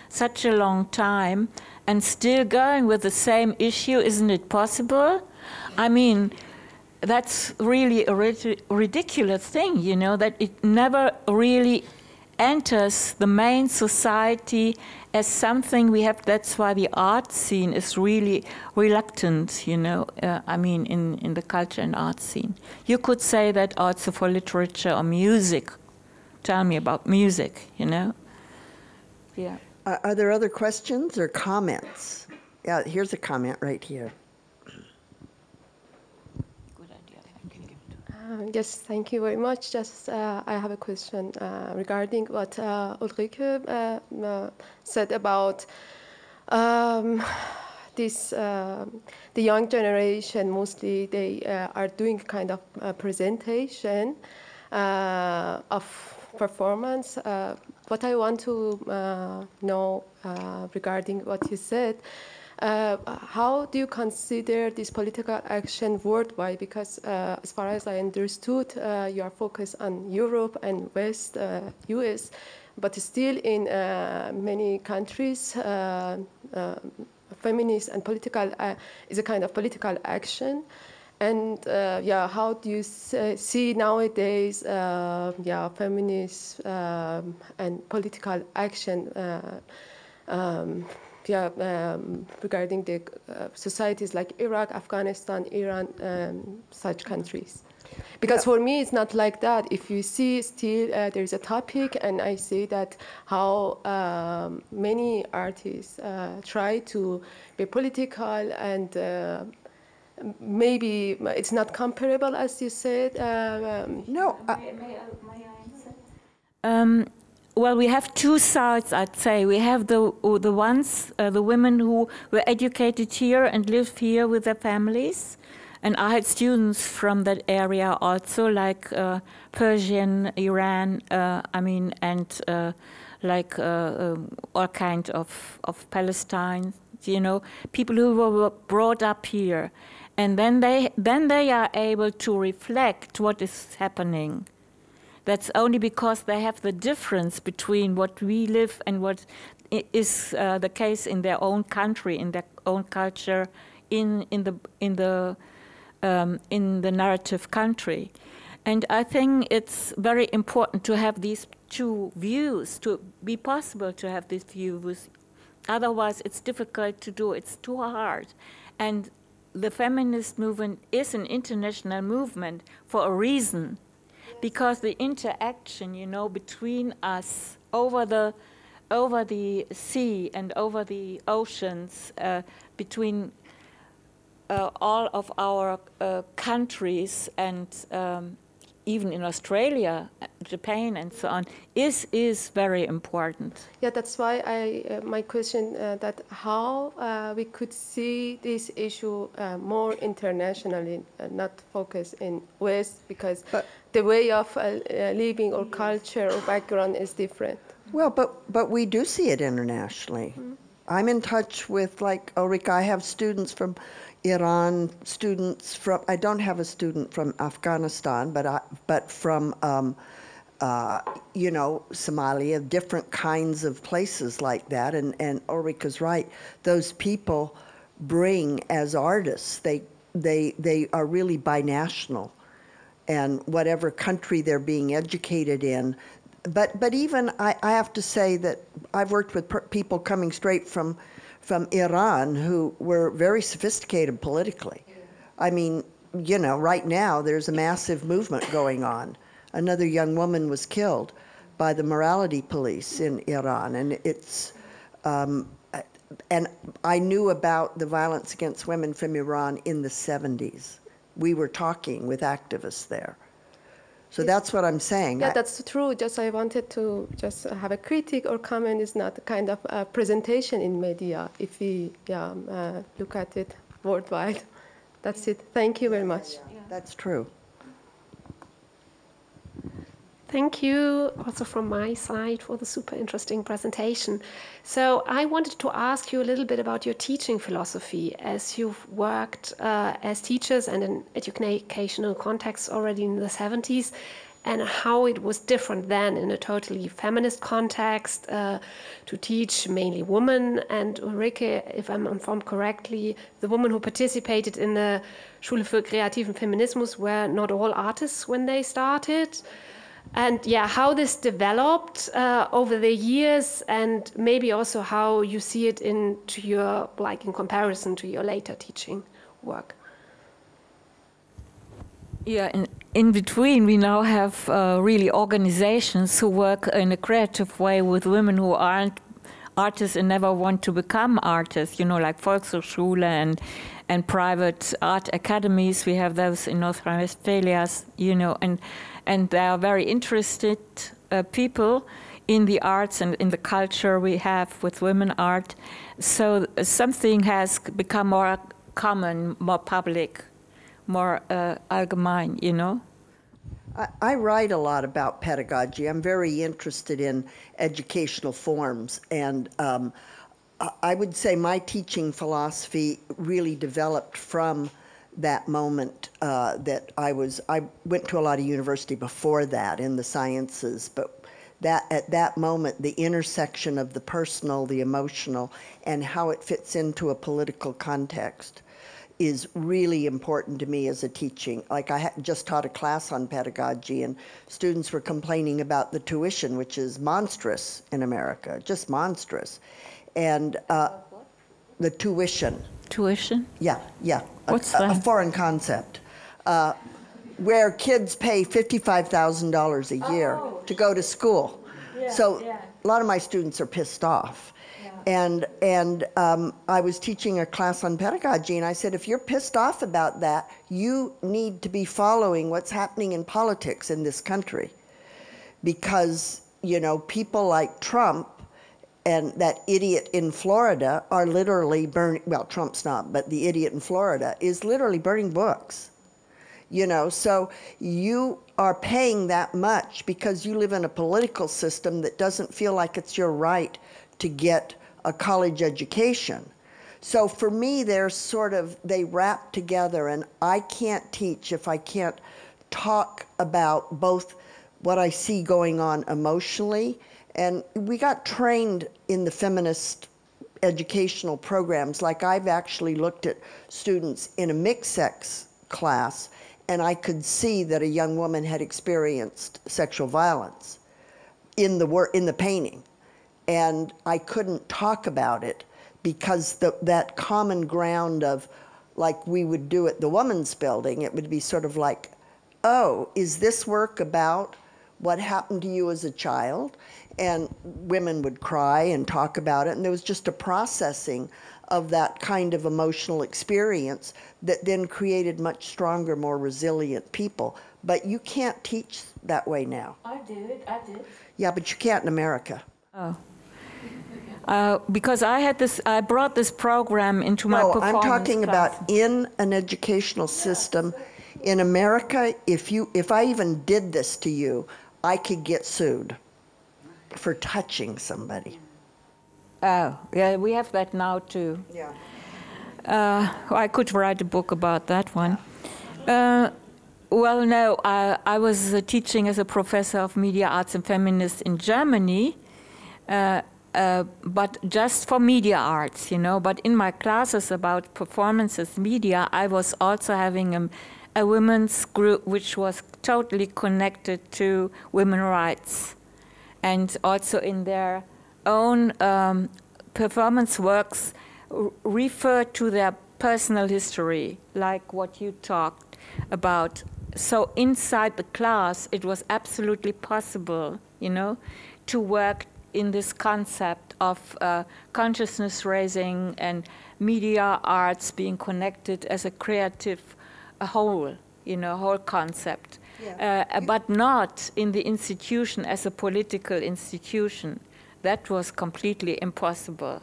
such a long time, and still going with the same issue. Isn't it possible? I mean, that's really a ridiculous thing, you know, that it never really enters the main society as something we have. That's why the art scene is really reluctant, you know, I mean, in the culture and art scene. You could say that also for literature or music. Tell me about music, you know? Yeah. Are there other questions or comments? Yeah, here's a comment right here. Yes, thank you very much. Just I have a question regarding what Ulrike said about this. The young generation, mostly they are doing kind of a presentation of performance. What I want to know regarding what you said, How do you consider this political action worldwide? Because as far as I understood, you are focused on Europe and West, US, but still in many countries, feminist and political is a kind of political action. And yeah, how do you see nowadays, feminist and political action regarding the societies like Iraq, Afghanistan, Iran, such countries? Because for me, it's not like that. If you see still there is a topic, and I see that how many artists try to be political, and maybe it's not comparable, as you said. No. Well, we have two sides, I'd say. We have the women who were educated here and live here with their families. And I had students from that area also, like Persian, Iran, and like all kinds of Palestine, you know, people who were brought up here. And then they are able to reflect what is happening. That's only because they have the difference between what we live and what is the case in their own country, in their own culture, in the narrative country. And I think it's very important to have these two views, to be possible to have these views. Otherwise, it's difficult to do. It's too hard. And the feminist movement is an international movement for a reason, because the interaction, you know, between us over the sea and over the oceans, between all of our countries and even in Australia, Japan, and so on, is very important. Yeah, that's why my question that how we could see this issue more internationally, not focus in West, because the way of living or culture or background is different. Well, but we do see it internationally. Mm-hmm. I'm in touch with, like Ulrike, I have students from Iran, students from, I don't have a student from Afghanistan, but from, you know, Somalia, different kinds of places like that. And Ulrike's right, those people bring, as artists, they are really binational. And whatever country they're being educated in. But even, I have to say that I've worked with people coming straight from Iran who were very sophisticated politically. I mean, you know, right now there's a massive movement going on. Another young woman was killed by the morality police in Iran, and it's, and I knew about the violence against women from Iran in the 70s. We were talking with activists there. So that's what I'm saying. Yeah, that's true. Just I wanted to just have a critique or comment. Is not a kind of presentation in media if we look at it worldwide. That's it. Thank you very much. That's true. Thank you also from my side for the super interesting presentation. So I wanted to ask you a little bit about your teaching philosophy, as you've worked as teachers and in educational contexts already in the 70s, and how it was different then in a totally feminist context to teach mainly women. And Ulrike, if I'm informed correctly, the women who participated in the Schule für kreativen Feminismus were not all artists when they started. And yeah, how this developed over the years, and maybe also how you see it into your, like in comparison to your later teaching work. Yeah, in between, we now have really organizations who work in a creative way with women who aren't artists and never want to become artists, you know, like Volkshochschule and private art academies. We have those in North Rhine-Westphalia, you know, and they are very interested people in the arts and in the culture we have with women art. So something has become more common, more public, more allgemein, you know? I write a lot about pedagogy. I'm very interested in educational forms, and I would say my teaching philosophy really developed from that moment that I went to a lot of university before that in the sciences, but at that moment, the intersection of the personal, the emotional, and how it fits into a political context is really important to me as a teaching. Like I just taught a class on pedagogy, and students were complaining about the tuition, which is monstrous in America, just monstrous. And the tuition. Tuition? Yeah, yeah. What's that? A foreign concept. Where kids pay $55,000 a year to go to school. Yeah, so yeah. A lot of my students are pissed off. And I was teaching a class on pedagogy, and I said, if you're pissed off about that, you need to be following what's happening in politics in this country. Because, you know, people like Trump and that idiot in Florida are literally burning, well, Trump's not, but the idiot in Florida is literally burning books. You know, so you are paying that much because you live in a political system that doesn't feel like it's your right to get a college education. So for me, they're sort of, they wrap together, and I can't teach if I can't talk about both what I see going on emotionally, and we got trained in the feminist educational programs. Like I've actually looked at students in a mixed-sex class, and I could see that a young woman had experienced sexual violence in the painting. And I couldn't talk about it because that common ground of, like we would do at the Women's Building, it would be sort of like, oh, is this work about what happened to you as a child? And women would cry and talk about it, and there was just a processing of that kind of emotional experience that then created much stronger, more resilient people. But you can't teach that way now. I did. Yeah, but you can't in America. Oh. Because I brought this program into my performance I'm talking class. about in an educational system. In America, if I even did this to you, I could get sued for touching somebody. Oh, yeah, we have that now too. Yeah. I could write a book about that one. Well, no, I was teaching as a professor of media arts and feminists in Germany, but just for media arts, you know. But in my classes about performances, media, I was also having a women's group which was totally connected to women's rights, and also in their own performance works refer to their personal history, like what you talked about. So inside the class, it was absolutely possible, you know, to work in this concept of consciousness raising and media arts being connected as a creative whole, you know, whole concept. Yeah. But not in the institution as a political institution. That was completely impossible.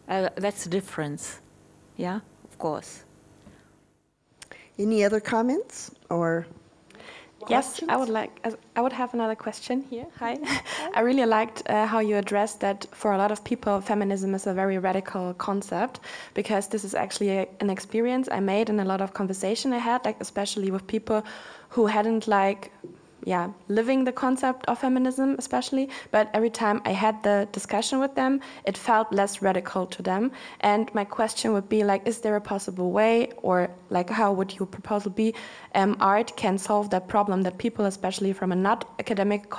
That's the difference. Yeah, of course. Any other comments or? Yes, I would have another question here. Hi. I really liked how you addressed that for a lot of people, feminism is a very radical concept, because this is actually an experience I made in a lot of conversation I had, like especially with people who hadn't living the concept of feminism especially, but every time I had the discussion with them, it felt less radical to them. And my question would be like, is there a possible way, or like how would your proposal be, art can solve that problem, that people, especially from a not academic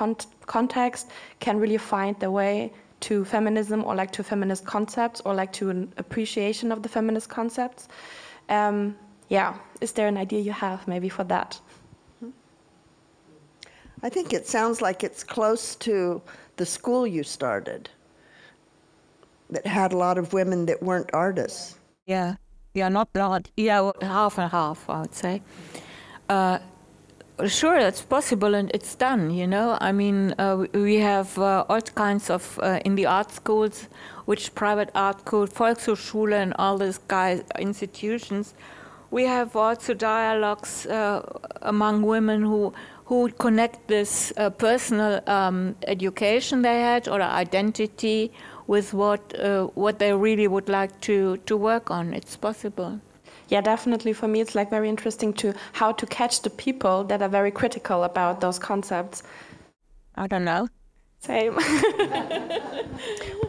context, can really find their way to feminism, or like to feminist concepts, or like to an appreciation of the feminist concepts? Is there an idea you have maybe for that? I think it sounds like it's close to the school you started that had a lot of women that weren't artists. Yeah, not a lot. Yeah, half and half, I would say. Sure, it's possible, and it's done, you know. I mean, we have all kinds of, in the art schools, which private art school, Volkshochschule, and all these institutions, we have also dialogues among women who connect this personal education they had, or identity, with what they really would like to work on. It's possible. Yeah, definitely. For me, it's like very interesting to how to catch the people that are very critical about those concepts. I don't know. Same.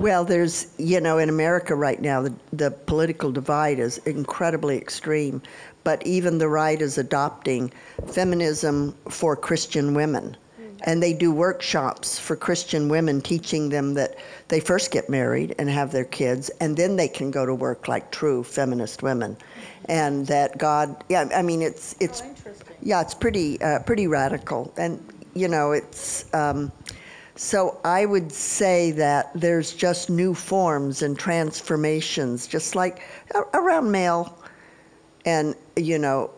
Well, there's, you know, in America right now, the political divide is incredibly extreme, but even the right is adopting feminism for Christian women. And they do workshops for Christian women, teaching them that they first get married and have their kids, and then they can go to work like true feminist women. And that God, yeah, I mean, it's yeah, it's pretty radical. And, you know, it's, so I would say that there's just new forms and transformations, just like around male and, you know,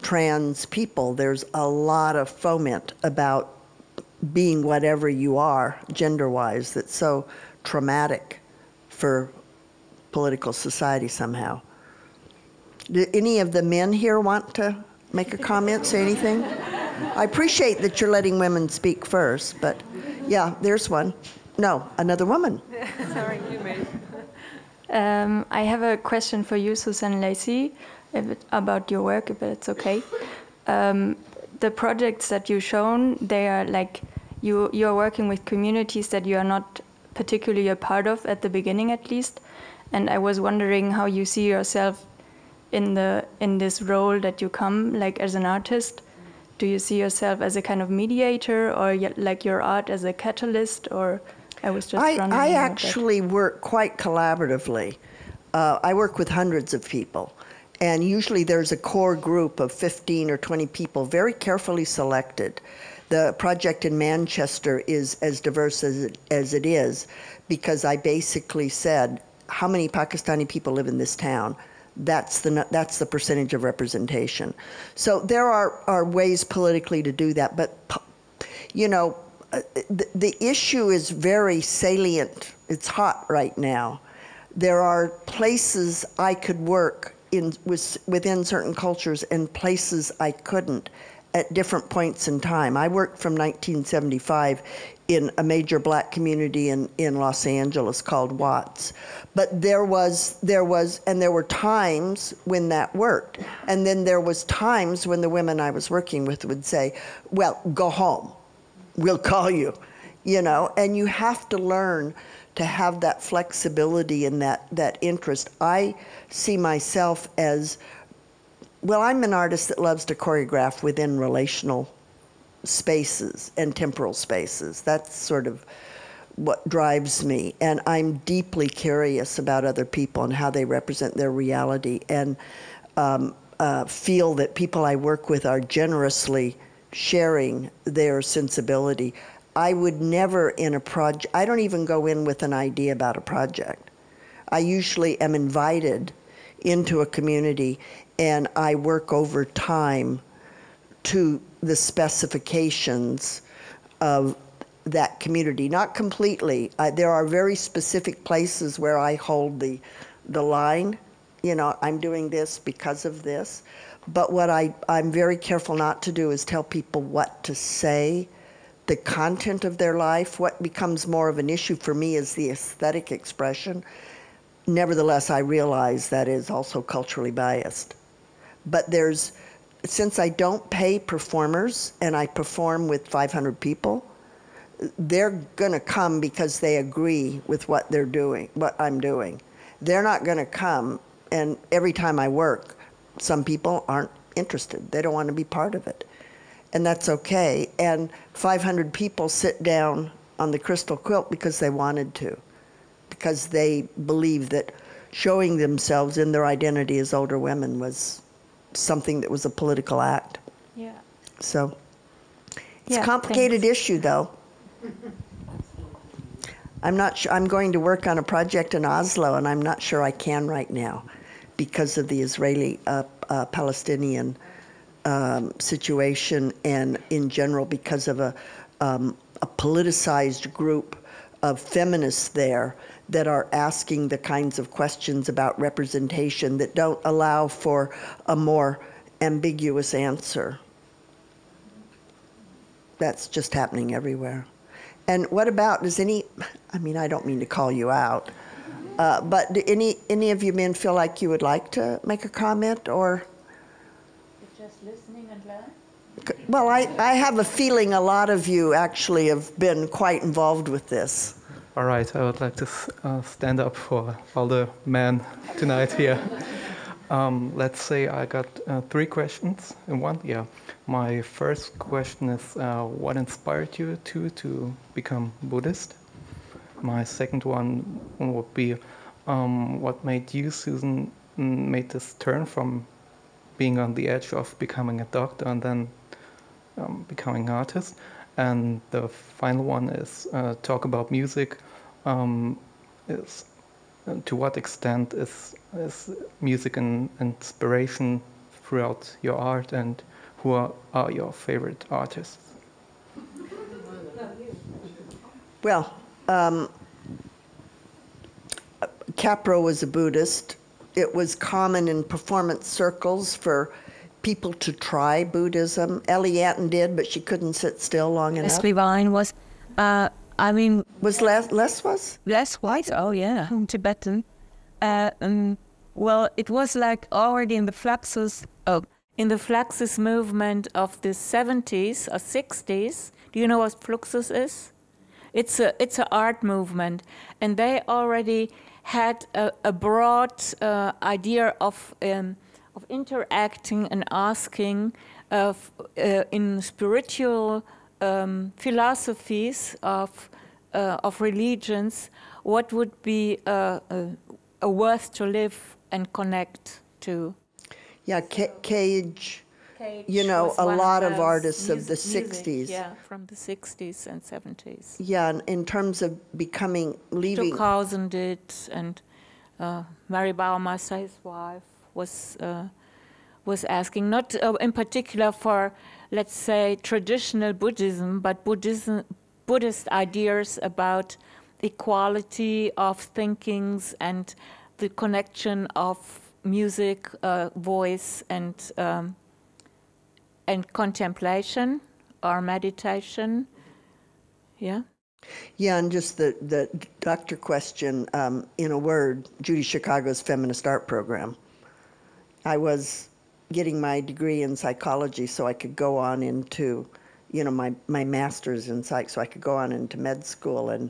trans people. There's a lot of foment about being whatever you are, gender-wise, that's so traumatic for political society somehow. Do any of the men here want to make a comment, say anything? I appreciate that you're letting women speak first, but yeah, there's one. No, another woman. Sorry, you may. I have a question for you, Suzanne Lacey, about your work, if it's okay. The projects that you've shown, they are like, you're working with communities that you are not particularly a part of, at the beginning at least. And I was wondering how you see yourself in this role that you come, like as an artist. Do you see yourself as a kind of mediator, or like your art as a catalyst? Or I was just wondering. I actually work quite collaboratively. I work with hundreds of people. And usually there's a core group of 15 or 20 people, very carefully selected. The project in Manchester is as diverse as it is, because I basically said, how many Pakistani people live in this town? That's the percentage of representation. So there are ways politically to do that, but you know, the issue is very salient. It's hot right now. There are places I could work within certain cultures and places I couldn't at different points in time. I worked from 1975 in a major black community in Los Angeles called Watts. But there were times when that worked. And then there was times when the women I was working with would say, well, go home, we'll call you, you know, and you have to learn to have that flexibility and that interest. I see myself as, well, I'm an artist that loves to choreograph within relational spaces and temporal spaces. That's sort of what drives me. And I'm deeply curious about other people and how they represent their reality, and feel that people I work with are generously sharing their sensibility. I would never in a project, I don't even go in with an idea about a project. I usually am invited into a community and I work over time to the specifications of that community. Not completely. There are very specific places where I hold the line. You know, I'm doing this because of this. But what I'm very careful not to do is tell people what to say, the content of their life. What becomes more of an issue for me is the aesthetic expression. Nevertheless, I realize that is also culturally biased. But since I don't pay performers and I perform with 500 people, they're gonna come because they agree with what they're doing, what I'm doing. They're not gonna come, and every time I work, some people aren't interested. They don't want to be part of it. And that's okay. And 500 people sit down on the crystal quilt because they wanted to, because they believe that showing themselves in their identity as older women was something that was a political act. Yeah. So it's a complicated issue, though. I'm not sure. I'm going to work on a project in Oslo, and I'm not sure I can right now because of the Israeli-Palestinian situation, and in general because of a politicized group of feminists there that are asking the kinds of questions about representation that don't allow for a more ambiguous answer. That's just happening everywhere. And what about, I mean, I don't mean to call you out, but do any of you men feel like you would like to make a comment, or? Just listening and learn. Well, I have a feeling a lot of you actually have been quite involved with this. All right, I would like to stand up for all the men tonight here. Let's say I got 3 questions in one. Yeah. My first question is, what inspired you to become Buddhist? My second one would be, what made you, Susan, made this turn from being on the edge of becoming a doctor and then becoming an artist? And the final one is, talk about music. To what extent is music an inspiration throughout your art, and who are your favorite artists? Well, Capro was a Buddhist. It was common in performance circles for people to try Buddhism. Ellie Anton did, but she couldn't sit still long enough. Leslie Vine was, Was Les was? Les White, oh yeah, Tibetan. Well, it was like already in the Fluxus. Oh, in the Fluxus movement of the 70s or 60s. Do you know what Fluxus is? It's an art movement, and they already had a broad idea of interacting and asking in spiritual philosophies of religions, what would be a worth to live and connect to. Yeah, Cage, you know, a lot of artists of the 60s. Yeah, from the 60s and 70s. Yeah, in terms of leaving. Stockhausen did, and Mary Baumeister, his wife, was asking, not in particular for, let's say, traditional Buddhism, but Buddhist ideas about equality of thinkings and the connection of music, voice, and contemplation or meditation. Yeah. Yeah, and just the doctor question, in a word, Judy Chicago's feminist art program. I was getting my degree in psychology so I could go on into, you know, my master's in psych, so I could go on into med school, and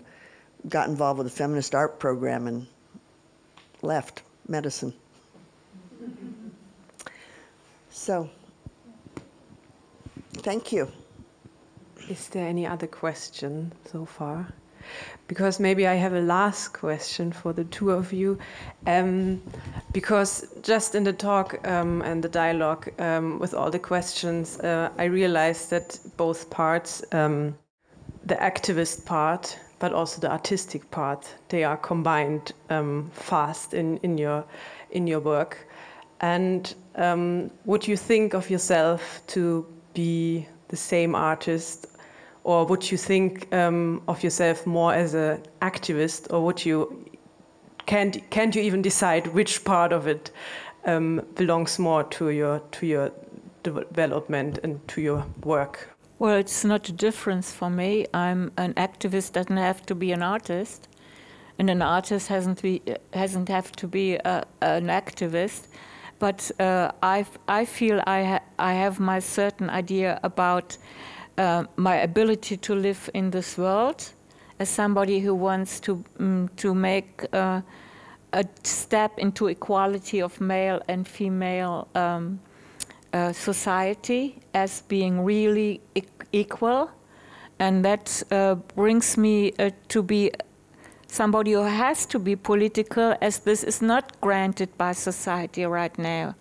got involved with the feminist art program and left medicine. So, thank you. Is there any other question so far? Because maybe I have a last question for the two of you. Because just in the talk and the dialogue with all the questions, I realized that both parts, the activist part, but also the artistic part, they are combined fast in your work. And would you think of yourself to be the same artist, or would you think of yourself more as an activist, or would you can't you even decide which part of it belongs more to your development and to your work? Well, it's not a difference for me. I'm an activist, doesn't have to be an artist, and an artist hasn't have to be an activist. But I feel I have my certain idea about my ability to live in this world as somebody who wants to make a step into equality of male and female society as being really equal, and that brings me to be somebody who has to be political, as this is not granted by society right now.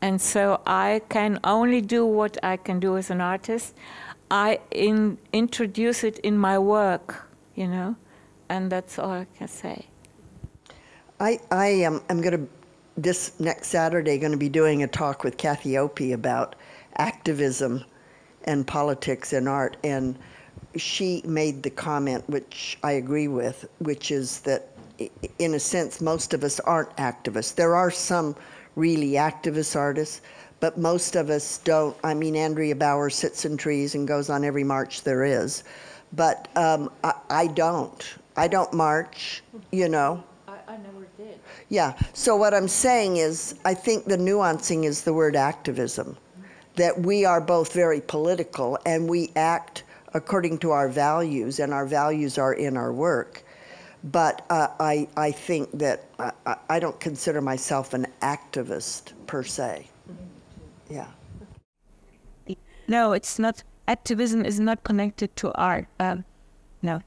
And so I can only do what I can do as an artist. I introduce it in my work, you know, and that's all I can say. I am going to, this next Saturday, going to be doing a talk with Kathy Opie about activism and politics and art, and she made the comment, which I agree with, which is that, in a sense, most of us aren't activists. There are some really activist artists, but most of us don't. I mean, Andrea Bauer sits in trees and goes on every march there is, but I don't. I don't march, you know. I never did. Yeah, so what I'm saying is, I think the nuancing is the word activism, that we are both very political and we act according to our values, and our values are in our work. But I think that I don't consider myself an activist per se. Yeah. No, it's not. Activism is not connected to art. No.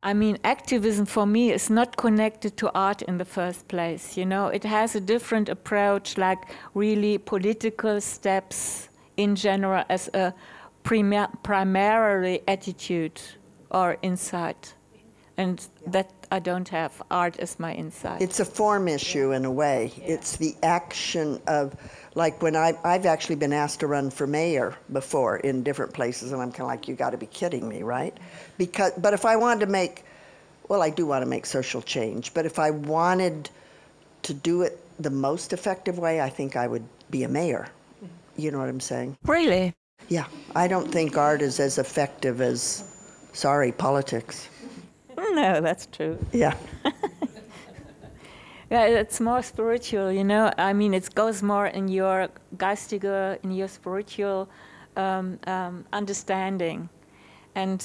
I mean, activism for me is not connected to art in the first place. You know, it has a different approach, like really political steps in general as a primarily attitude or insight. And that I don't have. Art as my insight. It's a form issue in a way. Yeah. It's the action of, like when I've actually been asked to run for mayor before in different places, and I'm kind of like, you got to be kidding me, right? But if I wanted to make, well, I do want to make social change, but if I wanted to do it the most effective way, I think I would be a mayor. You know what I'm saying? Really? Yeah. I don't think art is as effective as, sorry, politics. No, that's true. Yeah. Yeah, it's more spiritual, you know. I mean, it goes more in your geistige, in your spiritual understanding, and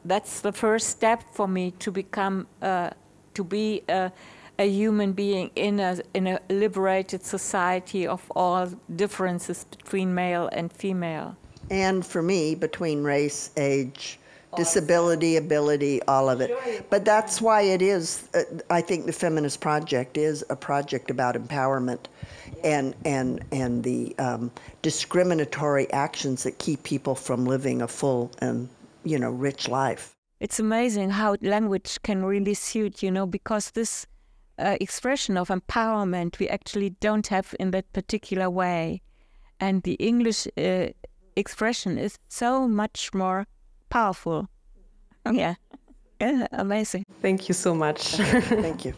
that's the first step for me to become, to be a human being in a liberated society of all differences between male and female. And for me, between race, age, disability, ability, all of it. But that's why it is, I think the Feminist Project is a project about empowerment and the discriminatory actions that keep people from living a full and, you know, rich life. It's amazing how language can really suit, you know, because this expression of empowerment we actually don't have in that particular way. And the English expression is so much more powerful. Yeah. Yeah, amazing. Thank you so much. Thank you.